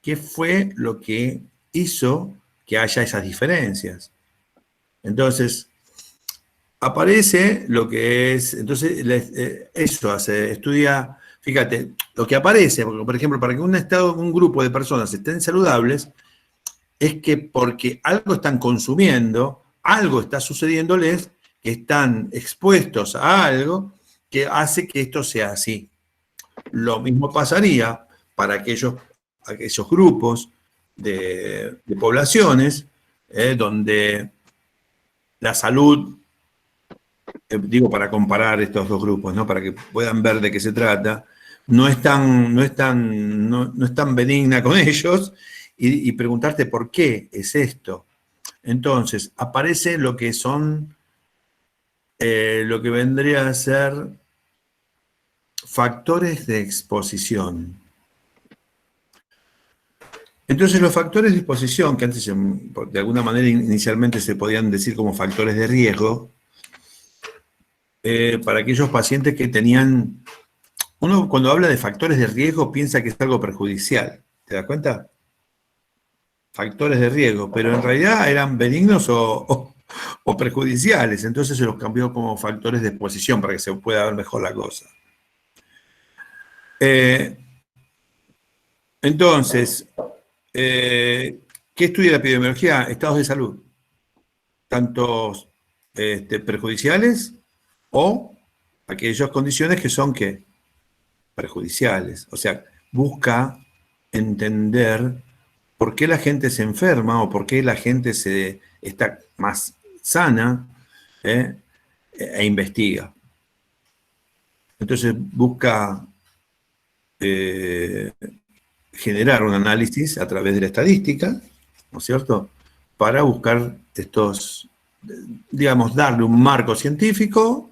¿Qué fue lo que hizo que haya esas diferencias? Entonces, aparece lo que es, entonces eso hace, estudia, fíjate, lo que aparece, porque, por ejemplo, para que un grupo de personas estén saludables, es que porque algo están consumiendo, algo está sucediéndoles, que están expuestos a algo que hace que esto sea así. Lo mismo pasaría para aquellos grupos de poblaciones donde la salud, digo para comparar estos dos grupos, ¿no? Para que puedan ver de qué se trata, no es tan benigna con ellos y preguntarte por qué es esto. Entonces, aparece lo que son, lo que vendría a ser factores de exposición. Entonces, los factores de exposición, que antes de alguna manera inicialmente se podían decir como factores de riesgo, para aquellos pacientes que tenían... Uno cuando habla de factores de riesgo piensa que es algo perjudicial. ¿Te das cuenta? Factores de riesgo, pero en realidad eran benignos o perjudiciales. Entonces se los cambió como factores de exposición para que se pueda ver mejor la cosa. Entonces, ¿qué estudia la epidemiología? Estados de salud. Tanto perjudiciales o aquellas condiciones que son ¿qué? Perjudiciales. O sea, busca entender por qué la gente se enferma o por qué la gente está más sana e investiga. Entonces busca generar un análisis a través de la estadística, ¿no es cierto?, para buscar estos, digamos, darle un marco científico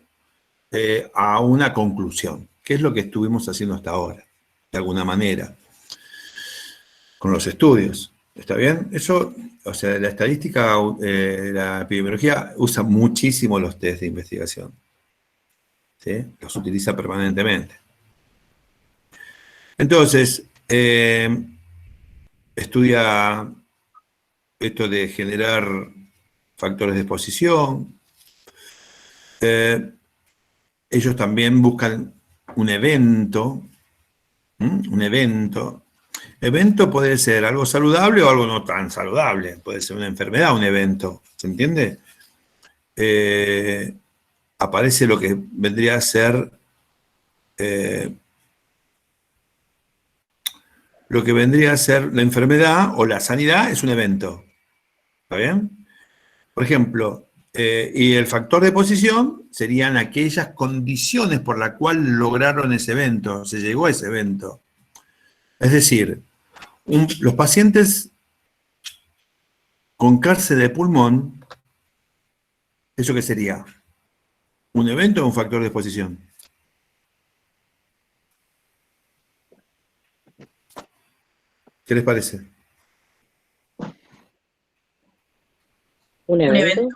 a una conclusión, que es lo que estuvimos haciendo hasta ahora, de alguna manera, con los estudios. ¿Está bien? Eso, o sea, la estadística, la epidemiología usa muchísimo los test de investigación. ¿Sí? Los utiliza permanentemente. Entonces, estudia esto de generar factores de exposición. Ellos también buscan un evento. Un evento. Evento puede ser algo saludable o algo no tan saludable. Puede ser una enfermedad, un evento. ¿Se entiende? Aparece lo que vendría a ser lo que vendría a ser la enfermedad o la sanidad es un evento. ¿Está bien? Por ejemplo, y el factor de posición serían aquellas condiciones por las cuales lograron ese evento, se llegó a ese evento. Es decir, los pacientes con cáncer de pulmón, ¿eso qué sería? ¿Un evento o un factor de exposición? ¿Qué les parece? ¿Un evento?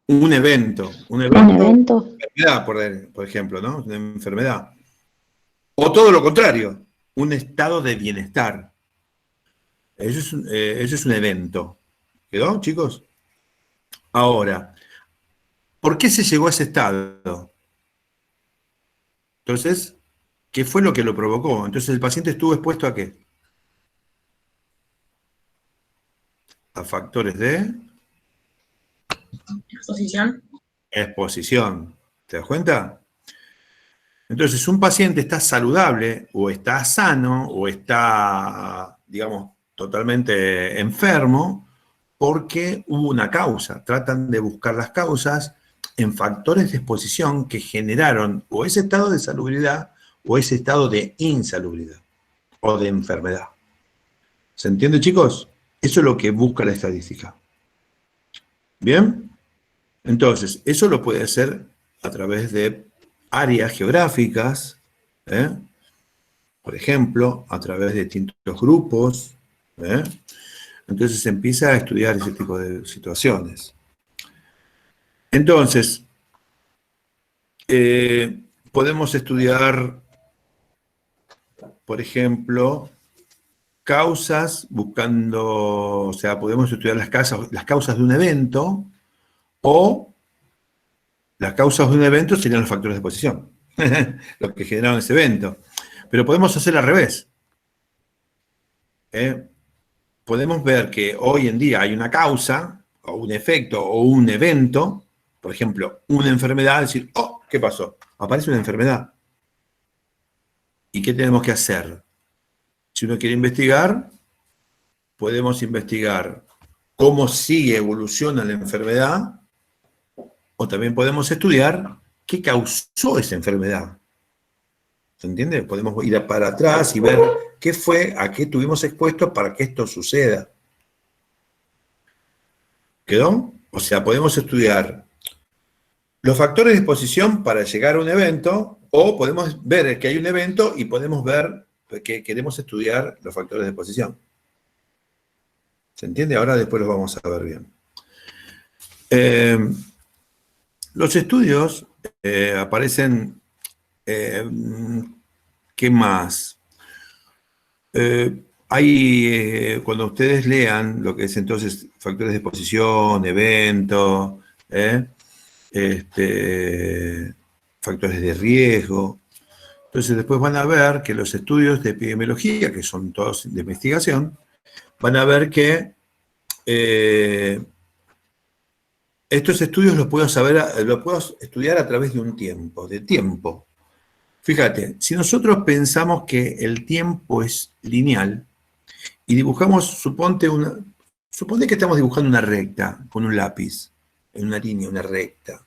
Un evento. Un evento. Enfermedad, por ejemplo, ¿no? Una enfermedad. O todo lo contrario, un estado de bienestar. Eso es un evento. ¿Quedó, chicos? Ahora, ¿por qué se llegó a ese estado? Entonces, ¿qué fue lo que lo provocó? Entonces, ¿el paciente estuvo expuesto a qué? A factores de exposición. ¿Te das cuenta? Entonces, un paciente está saludable, o está sano, o está, digamos, totalmente enfermo, porque hubo una causa. Tratan de buscar las causas en factores de exposición que generaron o ese estado de salubridad o ese estado de insalubridad o de enfermedad. ¿Se entiende, chicos? Eso es lo que busca la estadística. ¿Bien? Entonces, eso lo puede hacer a través de áreas geográficas, por ejemplo, a través de distintos grupos. Entonces se empieza a estudiar ese tipo de situaciones. Entonces, podemos estudiar, por ejemplo, causas, buscando, o sea, podemos estudiar las causas de un evento, o las causas de un evento serían los factores de exposición, los que generaron ese evento. Pero podemos hacer al revés. Podemos ver que hoy en día hay una causa, o un efecto, o un evento, por ejemplo, una enfermedad, decir, oh, ¿qué pasó? Aparece una enfermedad. ¿Y qué tenemos que hacer? Si uno quiere investigar, podemos investigar cómo sigue, evoluciona la enfermedad, o también podemos estudiar qué causó esa enfermedad. ¿Se entiende? Podemos ir para atrás y ver qué fue, a qué estuvimos expuestos para que esto suceda. ¿Quedó? O sea, podemos estudiar los factores de exposición para llegar a un evento, o podemos ver que hay un evento y podemos ver que queremos estudiar los factores de exposición. ¿Se entiende? Ahora después los vamos a ver bien. Los estudios aparecen, ¿qué más? Cuando ustedes lean lo que es entonces factores de exposición, evento, factores de riesgo, entonces después van a ver que los estudios de epidemiología, que son todos de investigación, van a ver que estos estudios los puedo estudiar a través de un tiempo. Fíjate, si nosotros pensamos que el tiempo es lineal y dibujamos, supone que estamos dibujando una recta con un lápiz, en una línea, una recta.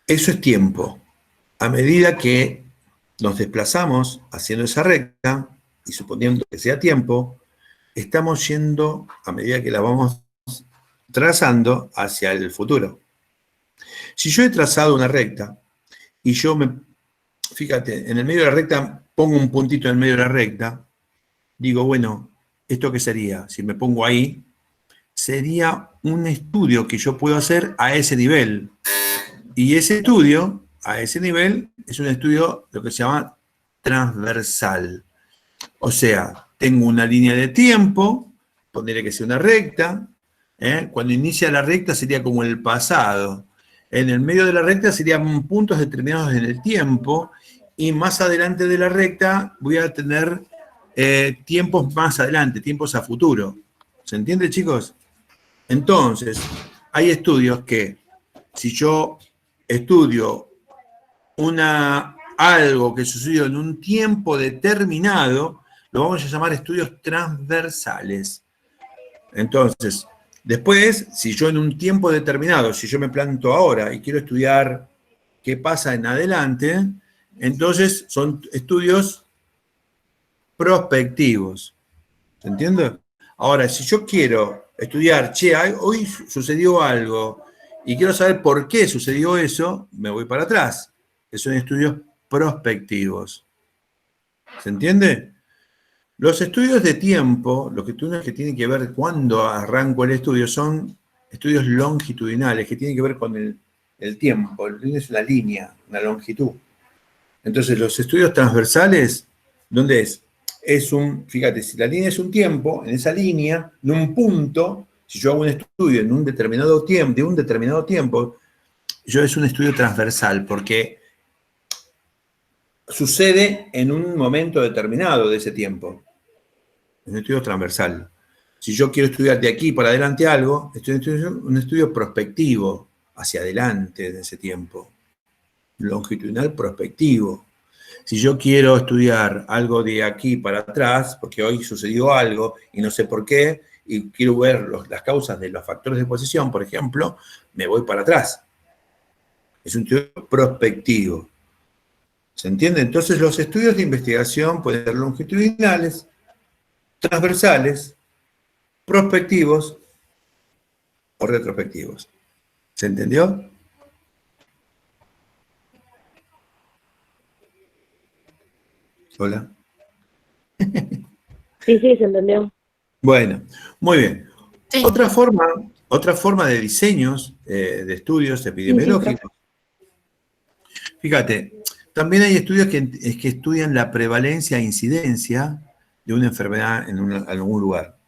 Eso es tiempo. A medida que nos desplazamos haciendo esa recta, y suponiendo que sea tiempo, estamos yendo, a medida que la vamos trazando, hacia el futuro. Si yo he trazado una recta, y fíjate, en el medio de la recta, pongo un puntito en el medio de la recta, digo, bueno, ¿esto qué sería? Si me pongo ahí, sería un estudio que yo puedo hacer a ese nivel. Y ese estudio, a ese nivel, es un estudio, lo que se llama transversal. O sea, tengo una línea de tiempo, pondré que sea una recta, cuando inicia la recta sería como el pasado. En el medio de la recta serían puntos determinados en el tiempo, y más adelante de la recta voy a tener tiempos más adelante, tiempos a futuro. ¿Se entiende, chicos? Entonces, hay estudios que, si yo estudio una algo que sucedió en un tiempo determinado, lo vamos a llamar estudios transversales. Entonces, después, si yo en un tiempo determinado, si yo me planto ahora y quiero estudiar qué pasa en adelante, entonces son estudios prospectivos. ¿Se entiende? Ahora, si yo quiero estudiar, hoy sucedió algo y quiero saber por qué sucedió eso, me voy para atrás. Que son estudios prospectivos. ¿Se entiende? Los estudios de tiempo, los estudios que tienen que ver cuando arranco el estudio, son estudios longitudinales, que tienen que ver con el tiempo. Es una línea, una longitud. Entonces, los estudios transversales, ¿dónde es? Fíjate, si la línea es un tiempo, en esa línea, en un punto, si yo hago un estudio en un determinado tiempo, de un determinado tiempo, es un estudio transversal, porque sucede en un momento determinado de ese tiempo. Es un estudio transversal. Si yo quiero estudiar de aquí para adelante algo, estoy en un estudio prospectivo, hacia adelante de ese tiempo. Longitudinal prospectivo. Si yo quiero estudiar algo de aquí para atrás, porque hoy sucedió algo y no sé por qué, y quiero ver las causas de los factores de posición, por ejemplo, me voy para atrás. Es un estudio prospectivo. ¿Se entiende? Entonces los estudios de investigación pueden ser longitudinales, transversales, prospectivos o retrospectivos. ¿Se entendió? Hola. Sí, se entendió. Bueno, muy bien. Sí. Otra forma de diseños de estudios epidemiológicos. Fíjate, también hay estudios que estudian la prevalencia e incidencia de una enfermedad en algún lugar.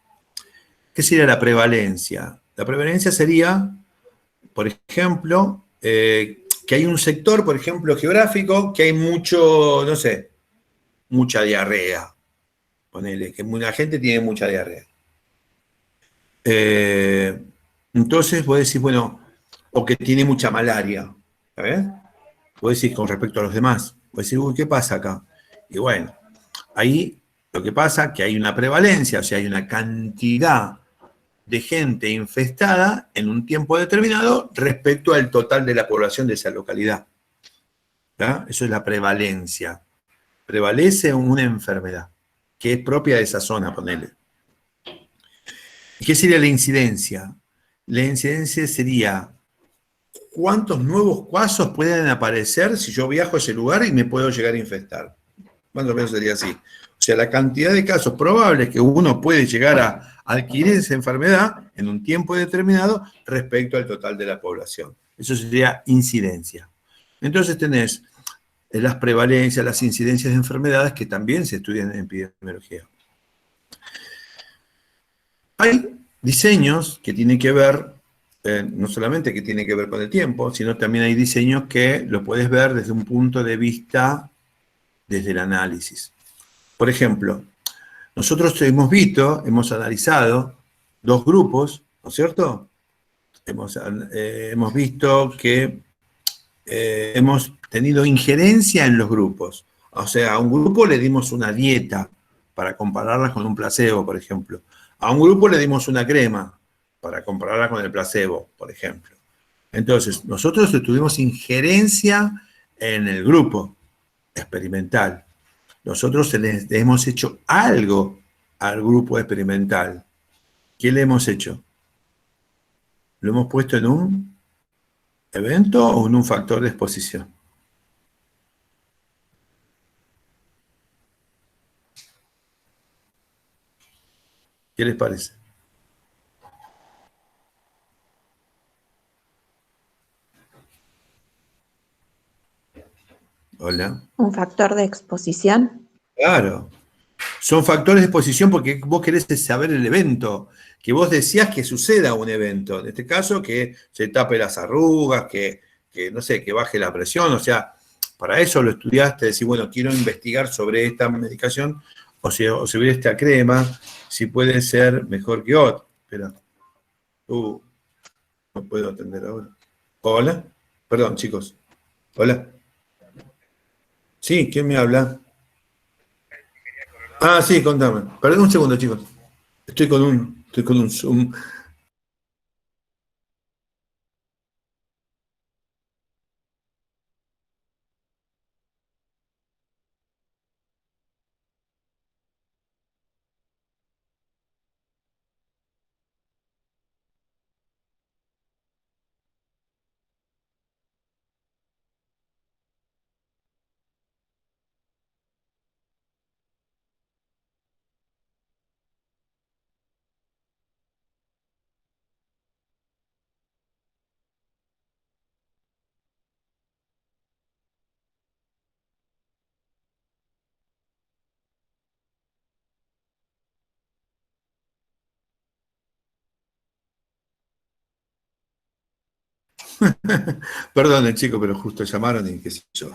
¿Qué sería la prevalencia? La prevalencia sería, por ejemplo, que hay un sector, por ejemplo, geográfico, que hay mucho, no sé, mucha diarrea. Ponele, que la gente tiene mucha diarrea. Entonces vos decís, bueno, o que tiene mucha malaria, ¿sabes? Vos decís con respecto a los demás, vos decís, uy, ¿qué pasa acá? Y bueno, ahí lo que pasa es que hay una prevalencia, o sea, hay una cantidad de gente infestada en un tiempo determinado respecto al total de la población de esa localidad. ¿Tá? Eso es la prevalencia. Prevalece una enfermedad que es propia de esa zona, ponele. ¿Y qué sería la incidencia? La incidencia sería cuántos nuevos casos pueden aparecer si yo viajo a ese lugar y me puedo llegar a infestar. Más o menos sería así. O sea, la cantidad de casos probables que uno puede llegar a adquirir esa enfermedad en un tiempo determinado respecto al total de la población. Eso sería incidencia. Entonces tenés las prevalencias, las incidencias de enfermedades que también se estudian en epidemiología. Hay diseños que tienen que ver, no solamente que tienen que ver con el tiempo, sino también hay diseños que lo puedes ver desde un punto de vista, desde el análisis. Por ejemplo, nosotros hemos analizado dos grupos, ¿no es cierto? Hemos visto que hemos tenido injerencia en los grupos. O sea, a un grupo le dimos una dieta para compararla con un placebo, por ejemplo. A un grupo le dimos una crema para compararla con el placebo, por ejemplo. Entonces, nosotros tuvimos injerencia en el grupo experimental. Nosotros le hemos hecho algo al grupo experimental. ¿Qué le hemos hecho? ¿Lo hemos puesto en un evento o en un factor de exposición? ¿Qué les parece? Hola. ¿Un factor de exposición? Claro. Son factores de exposición porque vos querés saber el evento, que vos decías que suceda un evento. En este caso, que se tape las arrugas, que no sé, que baje la presión. O sea, para eso lo estudiaste, decís, bueno, quiero investigar sobre esta medicación o sobre esta crema, si puede ser mejor que otra. Espera. No puedo atender ahora. Hola. Perdón, chicos. Hola. Sí. Sí, ¿quién me habla? Ah, sí, contame. Perdón un segundo, chicos. Estoy con un Zoom. Perdón, chico, pero justo llamaron y qué sé yo.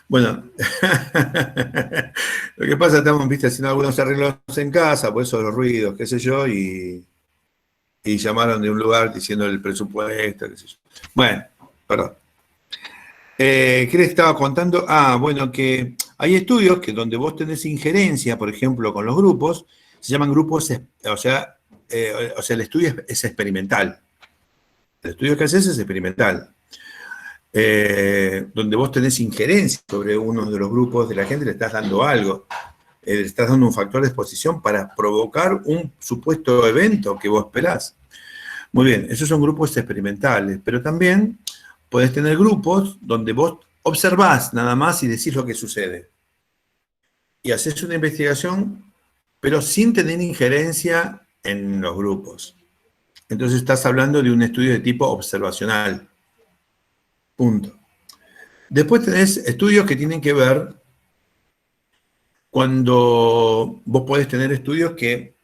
Bueno, lo que pasa, estamos, viste, haciendo algunos arreglos en casa, por eso los ruidos, qué sé yo, y llamaron de un lugar diciendo el presupuesto, qué sé yo. Bueno, perdón. ¿Qué les estaba contando? Ah, bueno, que hay estudios que donde vos tenés injerencia, por ejemplo, con los grupos, se llaman grupos, o sea, el estudio es experimental. El estudio que haces es experimental. Donde vos tenés injerencia sobre uno de los grupos de la gente, le estás dando algo, le estás dando un factor de exposición para provocar un supuesto evento que vos esperás. Muy bien, esos son grupos experimentales, pero también podés tener grupos donde vos observás nada más y decís lo que sucede. Y haces una investigación, pero sin tener injerencia en los grupos. Entonces estás hablando de un estudio de tipo observacional. Punto. Después tenés estudios que tienen que ver cuando vos podés tener estudios que,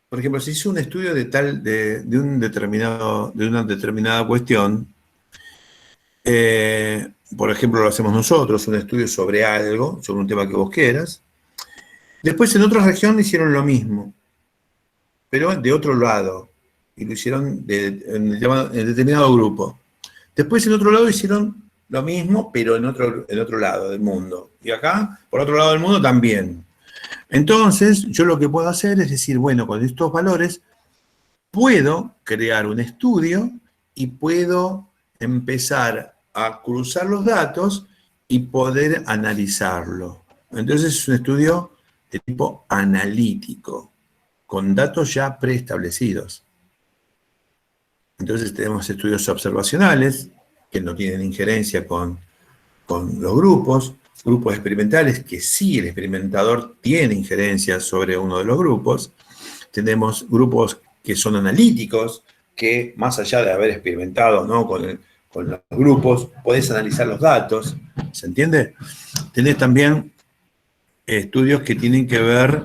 por ejemplo, si hizo un estudio de una determinada cuestión, por ejemplo, lo hacemos nosotros, un estudio sobre algo, sobre un tema que vos quieras. Después en otra región hicieron lo mismo, pero de otro lado, y lo hicieron en determinado grupo. Después en otro lado hicieron lo mismo, pero en otro lado del mundo. Y acá, por otro lado del mundo, también. Entonces, yo lo que puedo hacer es decir, bueno, con estos valores puedo crear un estudio y puedo empezar a cruzar los datos y poder analizarlo. Entonces es un estudio de tipo analítico, con datos ya preestablecidos. Entonces tenemos estudios observacionales, que no tienen injerencia con los grupos experimentales, que sí el experimentador tiene injerencia sobre uno de los grupos. Tenemos grupos que son analíticos, que más allá de haber experimentado, ¿no?, con los grupos, podés analizar los datos, ¿se entiende? Tenés también estudios que tienen que ver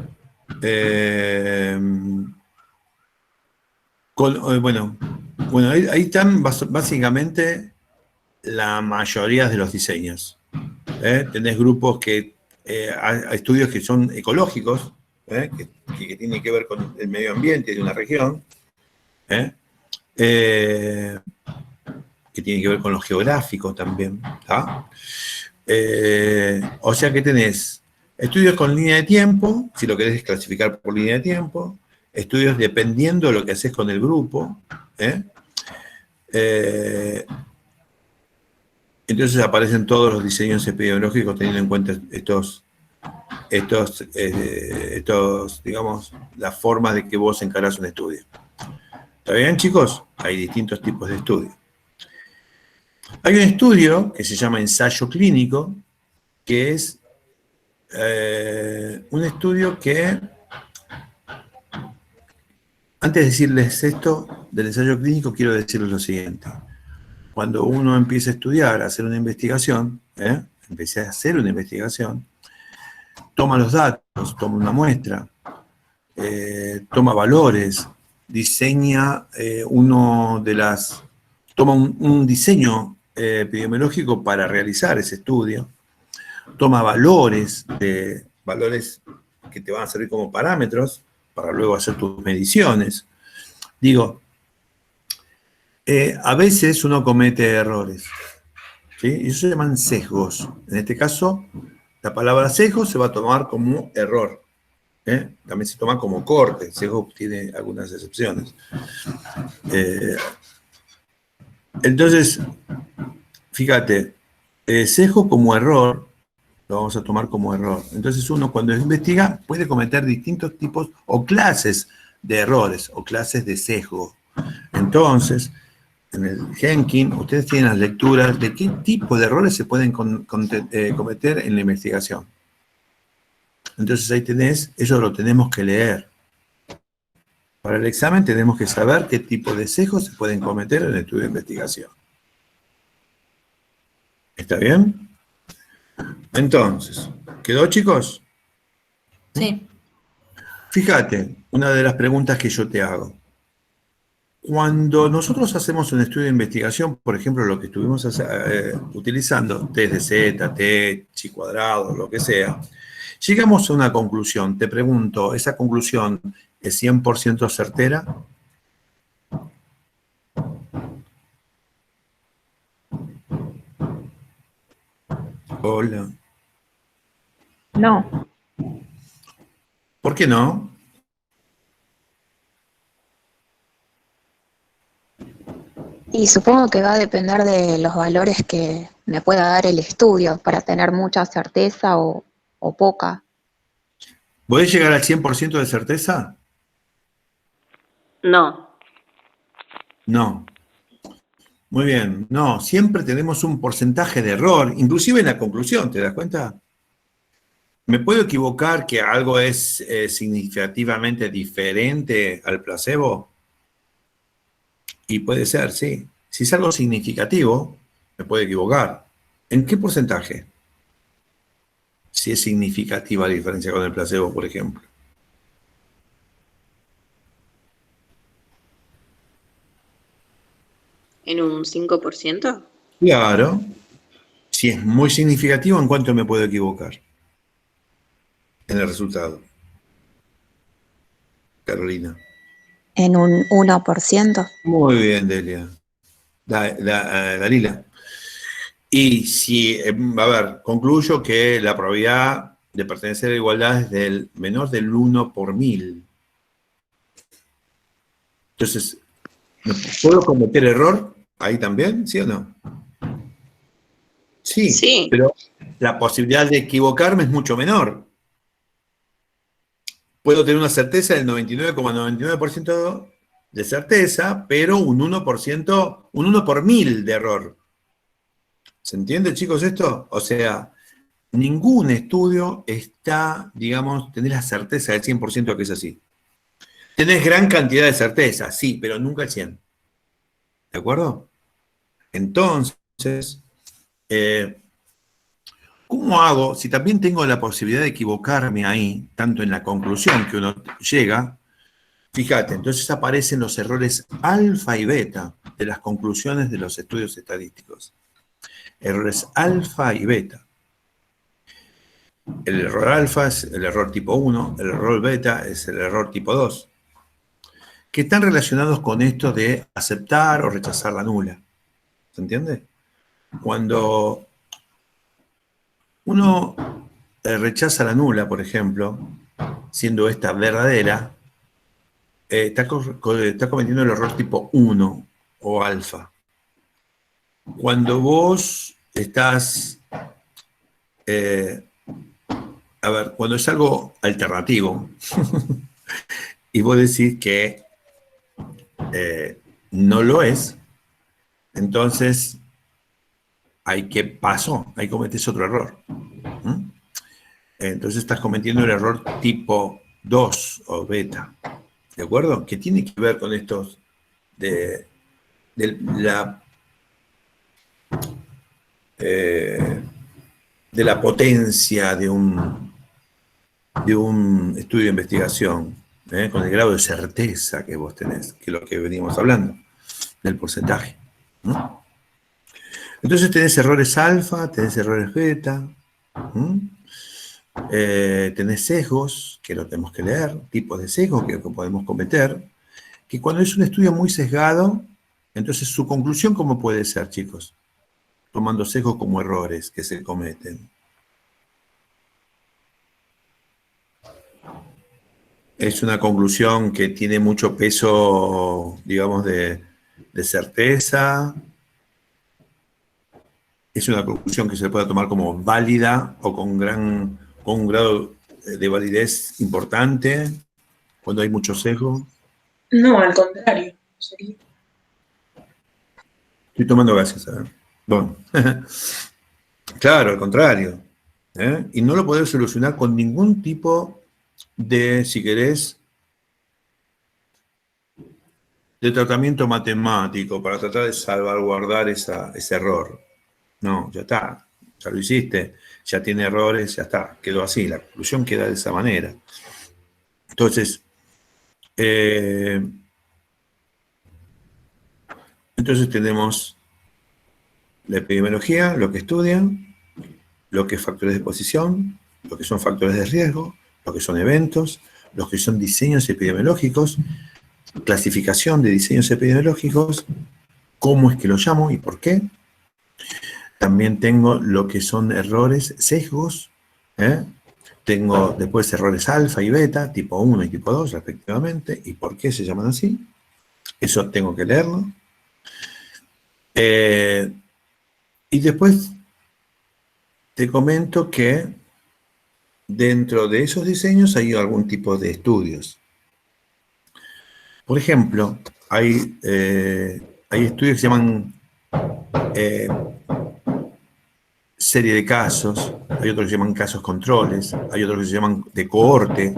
con, bueno, ahí están básicamente la mayoría de los diseños. Tenés grupos que, hay estudios que son ecológicos, que tienen que ver con el medio ambiente de una región, que tienen que ver con lo geográfico también. O sea que tenés estudios con línea de tiempo, si lo querés clasificar por línea de tiempo, estudios dependiendo de lo que haces con el grupo, entonces aparecen todos los diseños epidemiológicos teniendo en cuenta digamos, las formas de que vos encarás un estudio. ¿Está bien, chicos? Hay distintos tipos de estudios. Hay un estudio que se llama ensayo clínico, que es un estudio que, antes de decirles esto del ensayo clínico, quiero decirles lo siguiente. Cuando uno empieza a estudiar, a hacer una investigación, empecé a hacer una investigación, toma los datos, toma una muestra, toma valores, diseña toma un diseño epidemiológico para realizar ese estudio, toma valores que te van a servir como parámetros para luego hacer tus mediciones. Digo, a veces uno comete errores, ¿sí? Y eso se llaman sesgos. En este caso, La palabra sesgo se va a tomar como error. También se toma como corte. Sesgo tiene algunas excepciones. Entonces, fíjate, sesgo como error, lo vamos a tomar como error. Entonces uno cuando investiga puede cometer distintos tipos o clases de errores o clases de sesgo. Entonces, en el Jenkins, ustedes tienen las lecturas de qué tipo de errores se pueden cometer en la investigación. Entonces ahí tenés, eso lo tenemos que leer. Para el examen tenemos que saber qué tipo de sesgos se pueden cometer en el estudio de investigación. ¿Está bien? Entonces, ¿quedó, chicos? Sí. Fíjate, una de las preguntas que yo te hago. Cuando nosotros hacemos un estudio de investigación, por ejemplo, lo que estuvimos utilizando, test de Z, T, chi cuadrado, lo que sea, llegamos a una conclusión. Te pregunto, ¿esa conclusión es 100% certera? Hola. No. ¿Por qué no? Y supongo que va a depender de los valores que me pueda dar el estudio para tener mucha certeza o poca. ¿Podés llegar al 100% de certeza? No. No. Muy bien. No, siempre tenemos un porcentaje de error, inclusive en la conclusión, ¿te das cuenta? ¿Me puedo equivocar que algo es significativamente diferente al placebo? Y puede ser, sí. Si es algo significativo, me puedo equivocar. ¿En qué porcentaje? Si es significativa la diferencia con el placebo, por ejemplo. ¿En un 5%? Claro. Si es muy significativo, ¿en cuánto me puedo equivocar? En el resultado. Carolina. En un 1%. Muy bien, Delia. Dalila. Y si, a ver, concluyo que la probabilidad de pertenecer a la igualdad es del menor del 1 por 1000. Entonces, ¿puedo cometer error ahí también? ¿Sí o no? Sí, Sí. pero la posibilidad de equivocarme es mucho menor. Puedo tener una certeza del 99,99% de certeza, pero un 1%, un 1 por 1000 de error. ¿Se entiende, chicos, esto? O sea, ningún estudio está, digamos, tenés la certeza del 100% que es así. Tenés gran cantidad de certeza, sí, pero nunca el 100. ¿De acuerdo? Entonces, ¿cómo hago? Si también tengo la posibilidad de equivocarme ahí, tanto en la conclusión que uno llega, fíjate, entonces aparecen los errores alfa y beta de las conclusiones de los estudios estadísticos. Errores alfa y beta. El error alfa es el error tipo 1, el error beta es el error tipo 2, que están relacionados con esto de aceptar o rechazar la nula. ¿Se entiende? Cuando uno rechaza la nula, por ejemplo, siendo esta verdadera, está cometiendo el error tipo 1 o alfa. Cuando vos estás, a ver, cuando es algo alternativo, y vos decís que no lo es, entonces ahí qué pasó, ahí cometes otro error. Entonces estás cometiendo el error tipo 2 o beta, ¿de acuerdo? Que tiene que ver con estos de la potencia de un estudio de investigación, con el grado de certeza que vos tenés, que es lo que veníamos hablando, del porcentaje, ¿no? Entonces tenés errores alfa, tenés errores beta, tenés sesgos, que lo tenemos que leer, tipos de sesgos que podemos cometer, que cuando es un estudio muy sesgado, entonces su conclusión, ¿cómo puede ser, chicos? Tomando sesgos como errores que se cometen. Es una conclusión que tiene mucho peso, digamos, de certeza. Es una conclusión que se puede tomar como válida o con un grado de validez importante cuando hay mucho sesgo. No, al contrario. Sería. Estoy tomando gases, a ver. Bueno. Claro, al contrario. Y no lo podés solucionar con ningún tipo de, si querés, de tratamiento matemático para tratar de salvaguardar ese error. No, ya está, ya lo hiciste, ya tiene errores, ya está, quedó así, la conclusión queda de esa manera. Entonces, tenemos la epidemiología, lo que estudian, lo que es factores de exposición, lo que son factores de riesgo, lo que son eventos, los que son diseños epidemiológicos, clasificación de diseños epidemiológicos, cómo es que lo llamo y por qué. También tengo lo que son errores, sesgos, tengo después errores alfa y beta, tipo 1 y tipo 2 respectivamente, y por qué se llaman así. Eso tengo que leerlo. Y después te comento que dentro de esos diseños hay algún tipo de estudios. Por ejemplo, hay estudios que se llaman serie de casos, hay otros que se llaman casos controles, hay otros que se llaman de cohorte,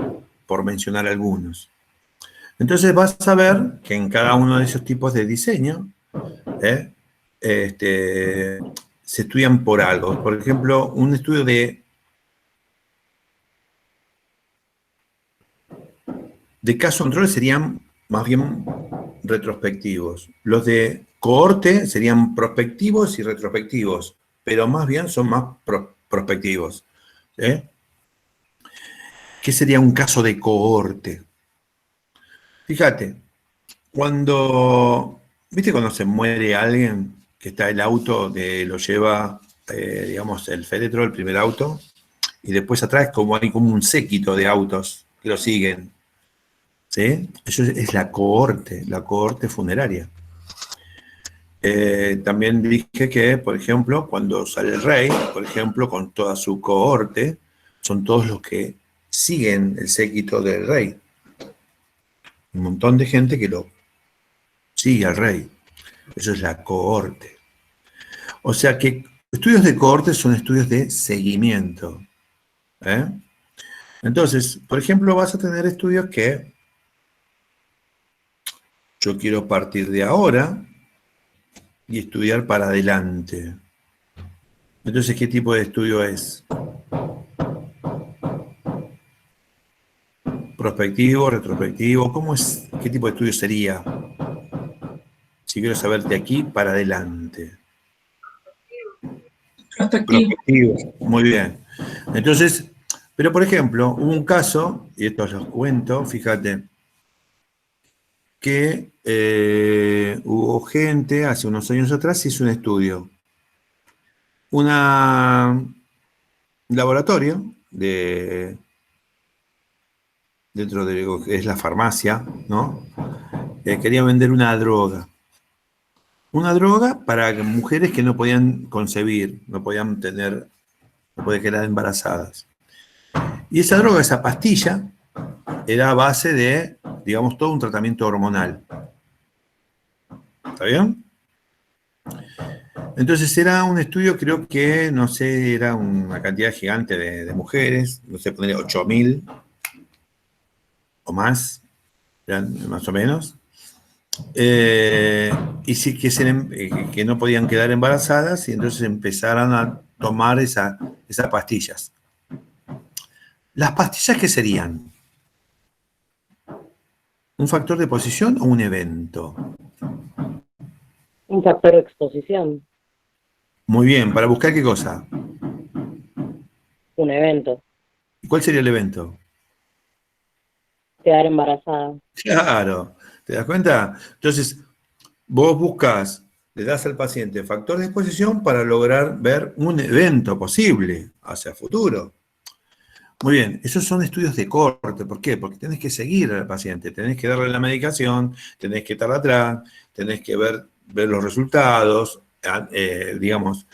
por mencionar algunos. Entonces vas a ver que en cada uno de esos tipos de diseño se estudian por algo. Por ejemplo, un estudio de casos controles serían más bien retrospectivos. Los de cohorte serían prospectivos y retrospectivos, pero más bien son más prospectivos. ¿Qué sería un caso de cohorte? Fíjate, ¿viste cuando se muere alguien que está el auto que lo lleva, digamos, el féretro, el primer auto, y después atrás hay como un séquito de autos que lo siguen? ¿Sí? Eso es la cohorte funeraria. También dije que, por ejemplo, cuando sale el rey, por ejemplo, con toda su cohorte, son todos los que siguen el séquito del rey. Un montón de gente que lo sigue al rey. Eso es la cohorte. O sea que estudios de cohorte son estudios de seguimiento. Entonces, por ejemplo, vas a tener estudios que yo quiero partir de ahora y estudiar para adelante. Entonces, ¿qué tipo de estudio es? Prospectivo, retrospectivo, ¿cómo es? ¿Qué tipo de estudio sería? Si quiero saber de aquí para adelante. Prospectivo, muy bien. Entonces, pero por ejemplo, hubo un caso, y esto os los cuento, fíjate, que hubo gente, hace unos años atrás, hizo un estudio. Un laboratorio dentro de lo que es la farmacia, ¿no? Quería vender una droga. Una droga para mujeres que no podían concebir, no podían quedar embarazadas. Y esa droga, esa pastilla, era a base de, digamos, todo un tratamiento hormonal. ¿Está bien? Entonces era un estudio, creo que, no sé, era una cantidad gigante de mujeres, no sé, poner 8.000 o más, eran más o menos. Y sí que no podían quedar embarazadas y entonces empezaron a tomar esas pastillas. ¿Las pastillas qué serían? ¿Un factor de exposición o un evento? Un factor de exposición. Muy bien, ¿para buscar qué cosa? Un evento. ¿Y cuál sería el evento? Quedar embarazada. Claro, ¿te das cuenta? Entonces, vos buscas, le das al paciente factor de exposición para lograr ver un evento posible hacia el futuro. Muy bien, esos son estudios de corte. ¿Por qué? Porque tenés que seguir al paciente, tenés que darle la medicación, tenés que estar atrás, tenés que ver los resultados, digamos,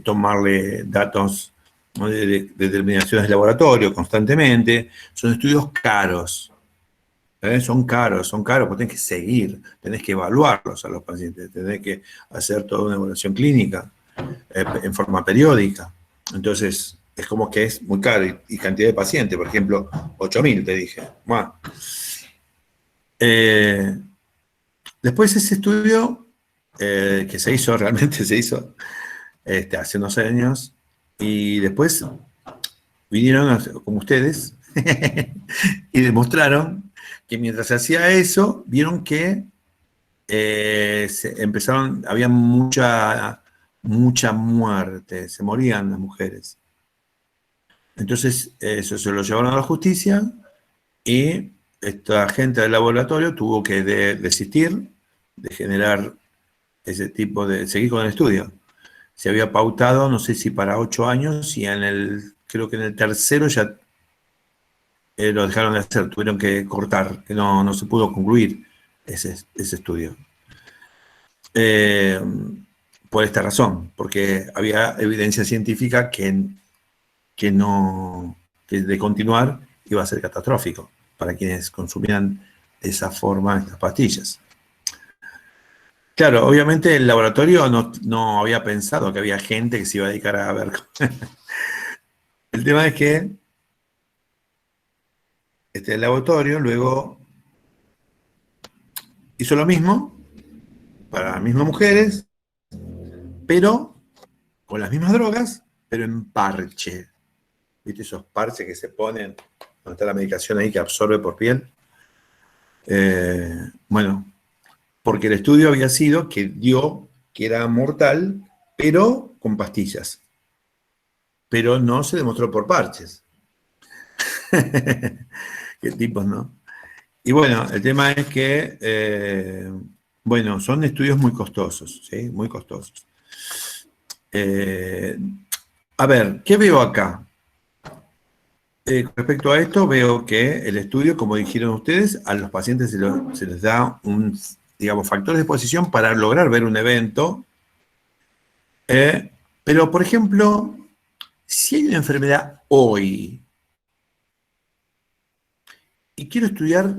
tomarle datos, ¿no? de determinaciones de laboratorio constantemente. Son estudios caros. Son caros, porque tenés que seguir, tenés que evaluarlos a los pacientes, tenés que hacer toda una evaluación clínica en forma periódica. Entonces, es como que es muy caro. Y cantidad de pacientes, por ejemplo, 8.000, te dije. Bueno. Después ese estudio, que se hizo, realmente se hizo hace unos años, y después vinieron, como ustedes, y demostraron que mientras se hacía eso, vieron que había mucha muerte, se morían las mujeres. Entonces, eso se lo llevaron a la justicia y esta gente del laboratorio tuvo que desistir de generar ese tipo de, seguir con el estudio. Se había pautado, no sé si para 8 años, y creo que en el tercero ya lo dejaron de hacer, tuvieron que cortar, que no se pudo concluir ese estudio. Por esta razón, porque había evidencia científica que de continuar iba a ser catastrófico para quienes consumían de esa forma estas pastillas. Claro, obviamente el laboratorio no había pensado que había gente que se iba a dedicar a ver. El tema es que el laboratorio luego hizo lo mismo para las mismas mujeres, pero con las mismas drogas, pero en parche. ¿Viste esos parches que se ponen donde está la medicación ahí que absorbe por piel? Bueno, porque el estudio había sido que dio que era mortal, pero con pastillas. Pero no se demostró por parches. Qué tipos, ¿no? Y bueno, el tema es que, bueno, son estudios muy costosos, ¿sí? Muy costosos. A ver, ¿qué veo acá? Respecto a esto, veo que el estudio, como dijeron ustedes, a los pacientes se les da digamos, factores de exposición para lograr ver un evento. Pero, por ejemplo, si hay una enfermedad hoy y quiero estudiar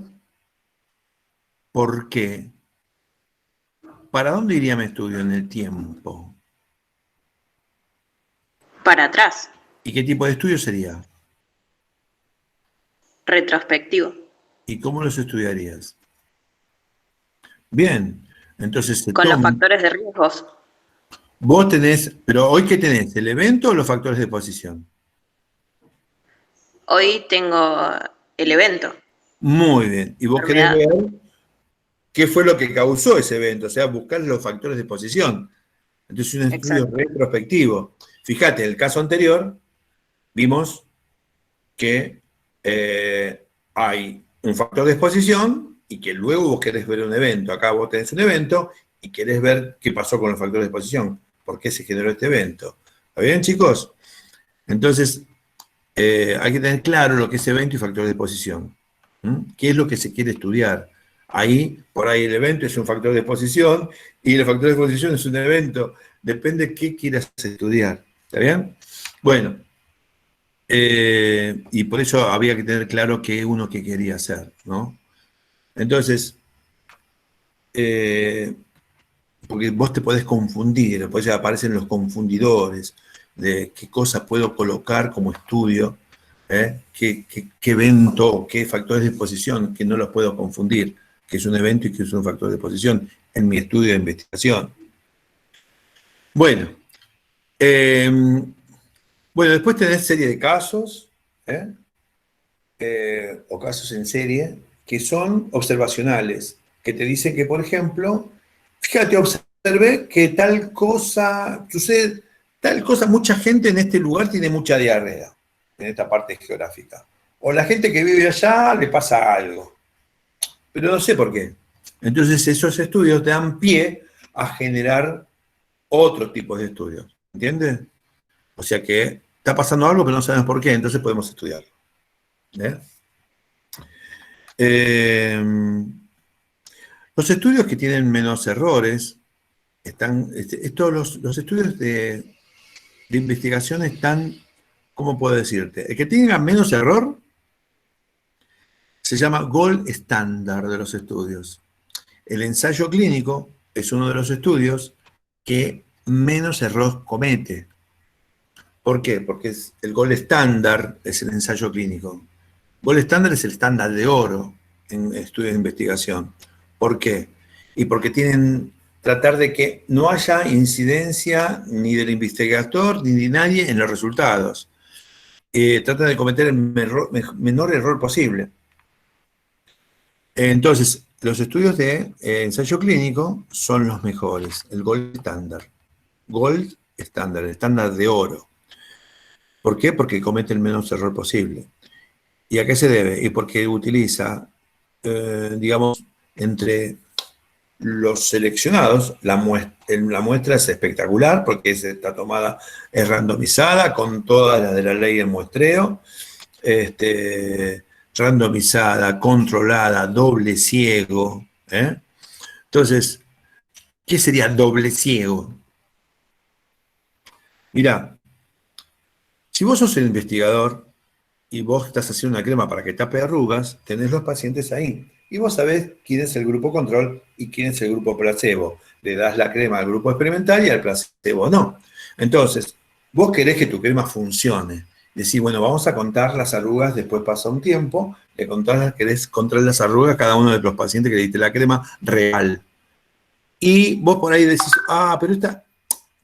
por qué, ¿para dónde iría mi estudio en el tiempo? Para atrás. ¿Y qué tipo de estudio sería? Retrospectivo. ¿Y cómo los estudiarías? Bien, entonces Con los factores de riesgos. Vos tenés, pero hoy ¿qué tenés? ¿El evento o los factores de exposición? Hoy tengo el evento. Muy bien. Y vos querés Enfermedad. ver qué fue lo que causó ese evento, o sea, buscar los factores de exposición. Entonces, un estudio retrospectivo. Fíjate, en el caso anterior, vimos que hay un factor de exposición y que luego vos querés ver un evento. Acá vos tenés un evento y querés ver qué pasó con los factores de exposición. ¿Por qué se generó este evento? ¿Está bien, chicos? Entonces, hay que tener claro lo que es evento y factor de exposición. ¿Qué es lo que se quiere estudiar? Por ahí el evento es un factor de exposición y el factor de exposición es un evento. Depende de qué quieras estudiar. ¿Está bien? Bueno, y por eso había que tener claro qué quería hacer, ¿no? Entonces, porque vos te podés confundir, después aparecen los confundidores de qué cosas puedo colocar como estudio, qué evento, qué factores de exposición, que no los puedo confundir, que es un evento y que es un factor de exposición en mi estudio de investigación. Bueno, después tenés serie de casos, o casos en serie, que son observacionales, que te dicen que, por ejemplo, fíjate, observé que tal cosa, sucede, tal cosa, mucha gente en este lugar tiene mucha diarrea, en esta parte geográfica. O la gente que vive allá le pasa algo. Pero no sé por qué. Entonces esos estudios te dan pie a generar otros tipos de estudios. ¿Entiendes? O sea que está pasando algo, pero no sabemos por qué, entonces podemos estudiarlo. ¿eh? Los estudios que tienen menos errores están, los estudios de investigación están, ¿cómo puedo decirte? El que tenga menos error se llama gold estándar de los estudios. El ensayo clínico es uno de los estudios que menos error comete. ¿Por qué? Porque el gold estándar es el ensayo clínico. Gold estándar es el estándar de oro en estudios de investigación. ¿Por qué? Y porque tienen tratar de que no haya incidencia ni del investigador ni de nadie en los resultados. Tratan de cometer el menor error posible. Entonces, los estudios de ensayo clínico son los mejores, el gold estándar. Gold estándar, el estándar de oro. ¿Por qué? Porque comete el menos error posible. ¿Y a qué se debe? Y porque utiliza, digamos, entre los seleccionados, la muestra es espectacular porque está tomada, es randomizada con todas las de la ley de muestreo, randomizada, controlada, doble ciego. Entonces, ¿qué sería doble ciego? Mirá, si vos sos el investigador y vos estás haciendo una crema para que tape arrugas, tenés los pacientes ahí. Y vos sabés quién es el grupo control y quién es el grupo placebo. Le das la crema al grupo experimental y al placebo no. Entonces, vos querés que tu crema funcione. Decís, bueno, vamos a contar las arrugas, después pasa un tiempo, querés contar las arrugas a cada uno de los pacientes que le diste la crema real. Y vos por ahí decís, pero esta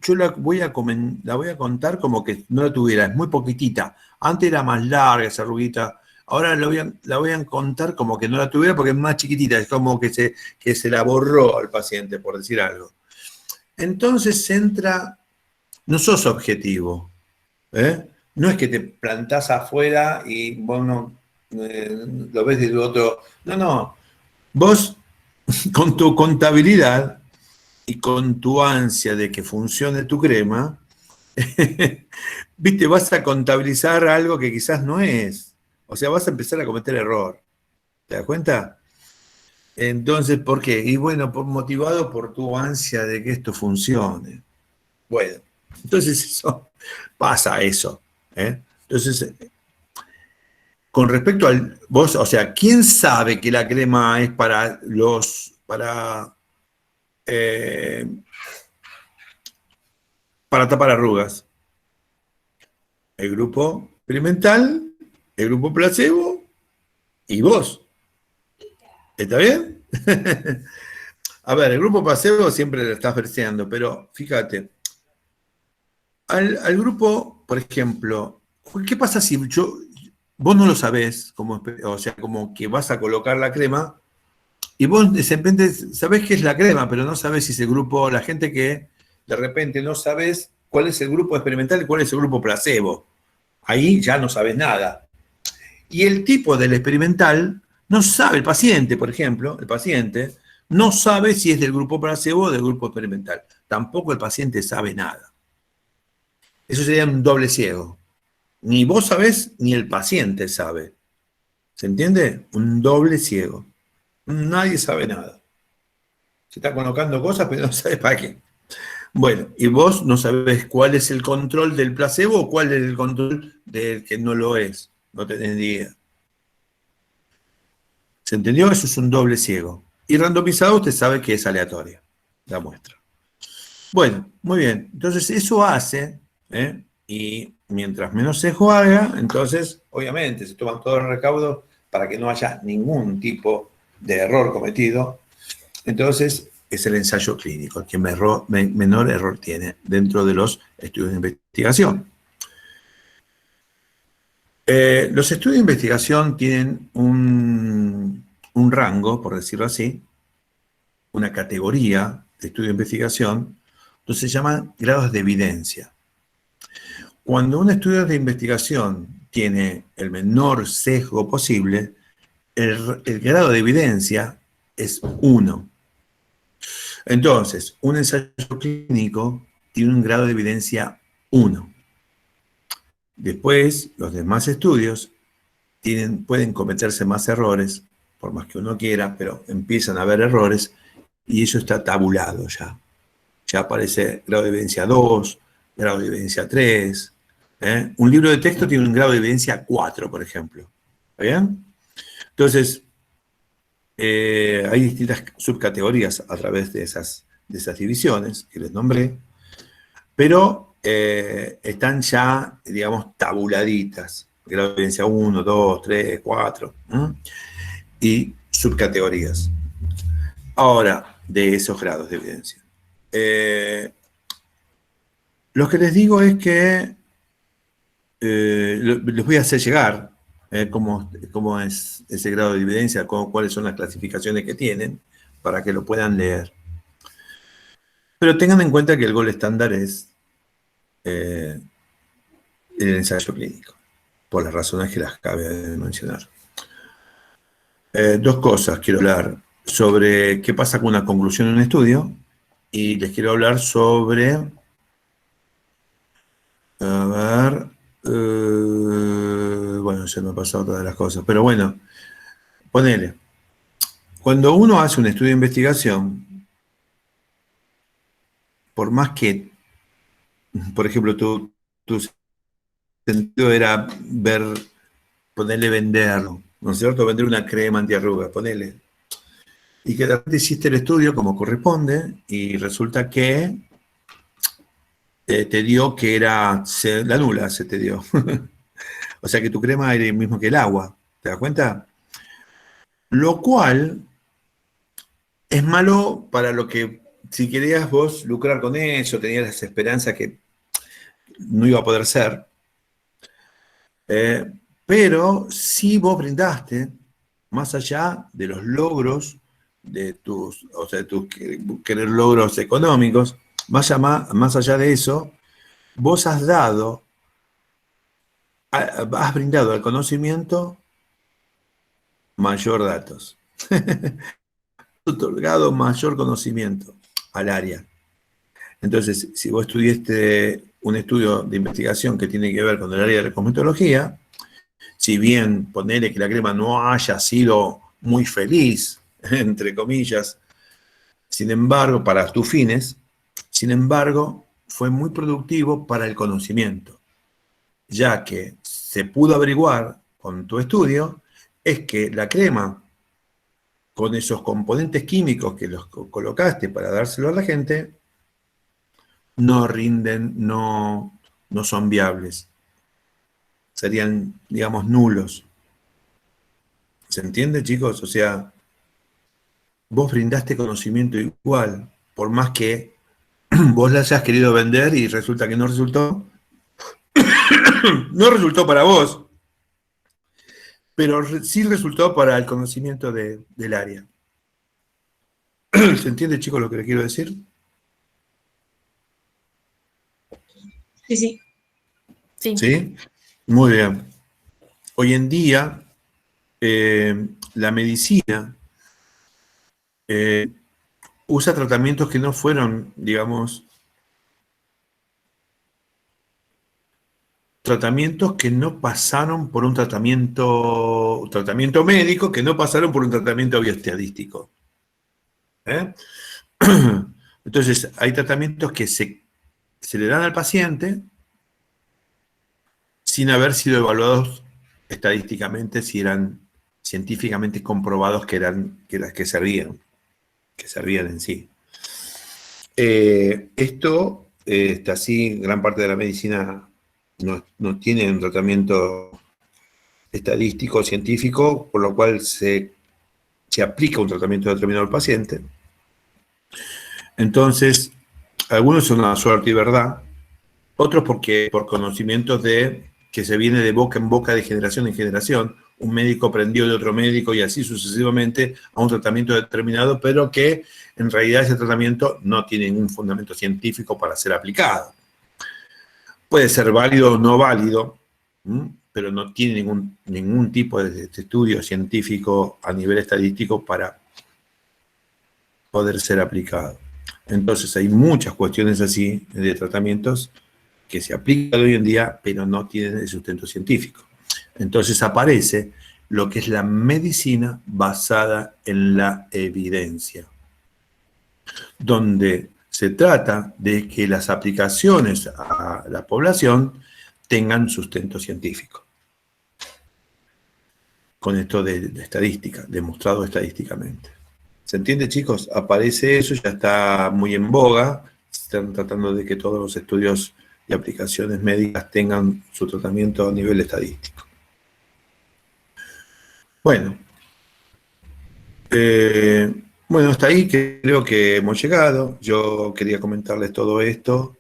yo la voy a contar como que no la tuviera, es muy poquitita. Antes era más larga esa arruguita, ahora la voy a contar como que no la tuviera porque es más chiquitita, es como que se la borró al paciente, por decir algo. Entonces no sos objetivo, no es que te plantás afuera y vos no lo ves del otro. No. Vos, con tu contabilidad y con tu ansia de que funcione tu crema, viste, vas a contabilizar algo que quizás no es. O sea, vas a empezar a cometer error. ¿Te das cuenta? Entonces, ¿por qué? Y bueno, motivado por tu ansia de que esto funcione. Bueno, entonces pasa eso. Entonces, con respecto al vos, o sea, ¿quién sabe que la crema es para tapar arrugas? El grupo experimental, el grupo placebo y vos. ¿Está bien? A ver, el grupo placebo siempre lo estás verseando, pero fíjate, al grupo, por ejemplo, ¿qué pasa si vos no lo sabés, o sea, como que vas a colocar la crema y vos de repente sabés qué es la crema, pero no sabés si es el grupo, la gente que de repente no sabés cuál es el grupo experimental y cuál es el grupo placebo. Ahí ya no sabés nada. Y el tipo del experimental no sabe, el paciente, por ejemplo, el paciente no sabe si es del grupo placebo o del grupo experimental. Tampoco el paciente sabe nada. Eso sería un doble ciego. Ni vos sabés, ni el paciente sabe. ¿Se entiende? Un doble ciego. Nadie sabe nada. Se está colocando cosas, pero no sabe para qué. Bueno, y vos no sabés cuál es el control del placebo o cuál es el control del que no lo es. No tenés ni idea. ¿Se entendió? Eso es un doble ciego. Y randomizado usted sabe que es aleatoria la muestra. Bueno, muy bien. Entonces eso hace, y mientras menos sesgo haga, entonces obviamente se toman todos los recaudos para que no haya ningún tipo de error cometido. Entonces es el ensayo clínico el que menor error tiene dentro de los estudios de investigación. Los estudios de investigación tienen un rango, por decirlo así, una categoría de estudio de investigación, entonces se llaman grados de evidencia. Cuando un estudio de investigación tiene el menor sesgo posible, el grado de evidencia es 1. Entonces, un ensayo clínico tiene un grado de evidencia 1. Después, los demás estudios pueden cometerse más errores, por más que uno quiera, pero empiezan a haber errores y eso está tabulado ya. Ya aparece grado de evidencia 2, grado de evidencia 3. Un libro de texto tiene un grado de evidencia 4, por ejemplo. ¿Está bien? Entonces, hay distintas subcategorías a través de esas divisiones que les nombré, pero están ya, digamos, tabuladitas. Grado de evidencia 1, 2, 3, 4, y subcategorías. Ahora, de esos grados de evidencia. Lo que les digo es que les voy a hacer llegar cómo es ese grado de evidencia, cuáles son las clasificaciones que tienen, para que lo puedan leer. Pero tengan en cuenta que el gol estándar es el ensayo clínico, por las razones que las acabé de mencionar. Dos cosas quiero hablar sobre qué pasa con una conclusión en un estudio, y les quiero hablar sobre, bueno, se me ha pasado todas las cosas, pero bueno, ponele. Cuando uno hace un estudio de investigación, por más que, por ejemplo, tu sentido era ponerle venderlo, ¿no es cierto? Vender una crema antiarruga, ponele. Y que de repente hiciste el estudio como corresponde y resulta que te dio que era la nula, se te dio. O sea que tu crema era el mismo que el agua, ¿te das cuenta? Lo cual es malo para lo que, si querías vos lucrar con eso, tenías esa esperanza que no iba a poder ser, pero si vos brindaste, más allá de los logros, de tus querer logros económicos, más allá de eso, vos has brindado al conocimiento mayor datos. Otorgado mayor conocimiento al área. Entonces, si vos estudiaste un estudio de investigación que tiene que ver con el área de la cosmetología, si bien ponele que la crema no haya sido muy feliz, entre comillas, sin embargo, para tus fines, sin embargo, fue muy productivo para el conocimiento, ya que se pudo averiguar con tu estudio, es que la crema, con esos componentes químicos que los colocaste para dárselo a la gente, no rinden, no son viables. Serían, digamos, nulos. ¿Se entiende, chicos? O sea, vos brindaste conocimiento igual, por más que vos la hayas querido vender y resulta que no resultó. No resultó para vos, pero sí resultó para el conocimiento del área. ¿Se entiende, chicos, lo que les quiero decir? Sí, sí. Sí. ¿Sí? Muy bien. Hoy en día, la medicina usa tratamientos que no fueron, digamos, tratamientos que no pasaron por un tratamiento médico, que no pasaron por un tratamiento bioestadístico. Entonces, hay tratamientos que se le dan al paciente sin haber sido evaluados estadísticamente, si eran científicamente comprobados que servían en sí. Esto está así, gran parte de la medicina no tiene un tratamiento estadístico, científico, por lo cual se aplica un tratamiento determinado al paciente. Entonces, algunos son una suerte y verdad, otros por conocimientos que se viene de boca en boca, de generación en generación. Un médico aprendió de otro médico y así sucesivamente a un tratamiento determinado, pero que en realidad ese tratamiento no tiene ningún fundamento científico para ser aplicado. Puede ser válido o no válido, pero no tiene ningún tipo de estudio científico a nivel estadístico para poder ser aplicado. Entonces hay muchas cuestiones así de tratamientos que se aplican hoy en día, pero no tienen el sustento científico. Entonces aparece lo que es la medicina basada en la evidencia, donde se trata de que las aplicaciones a la población tengan sustento científico. Con esto de estadística, demostrado estadísticamente. ¿Se entiende, chicos? Aparece eso, ya está muy en boga. Están tratando de que todos los estudios y aplicaciones médicas tengan su tratamiento a nivel estadístico. Bueno, hasta ahí creo que hemos llegado. Yo quería comentarles todo esto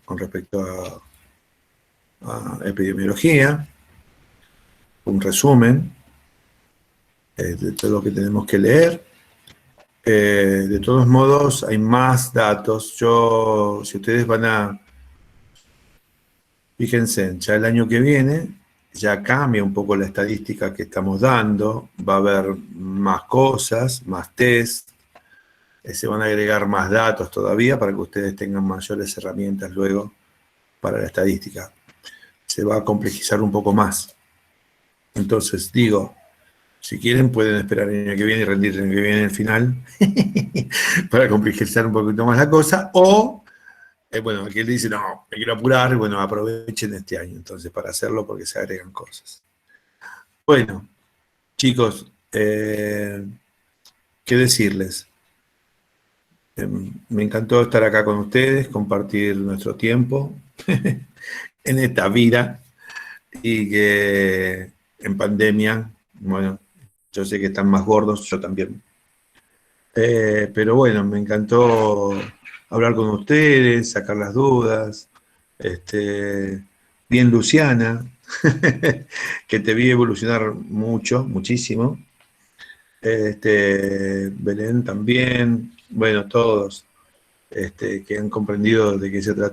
con respecto a epidemiología, un resumen de todo lo que tenemos que leer. De todos modos, hay más datos. Si ustedes fíjense, ya el año que viene, ya cambia un poco la estadística que estamos dando, va a haber más cosas, más test, se van a agregar más datos todavía para que ustedes tengan mayores herramientas luego para la estadística. Se va a complejizar un poco más. Entonces, digo, si quieren pueden esperar el año que viene y rendir el año que viene el final para complejizar un poquito más la cosa, o aquel dice, no, me quiero apurar, aprovechen este año entonces para hacerlo porque se agregan cosas. Bueno, chicos, ¿qué decirles? Me encantó estar acá con ustedes, compartir nuestro tiempo en esta vida y que en pandemia, yo sé que están más gordos, yo también. Pero me encantó hablar con ustedes, sacar las dudas. Bien, Luciana, que te vi evolucionar muchísimo. Belén también. Todos que han comprendido de qué se trata.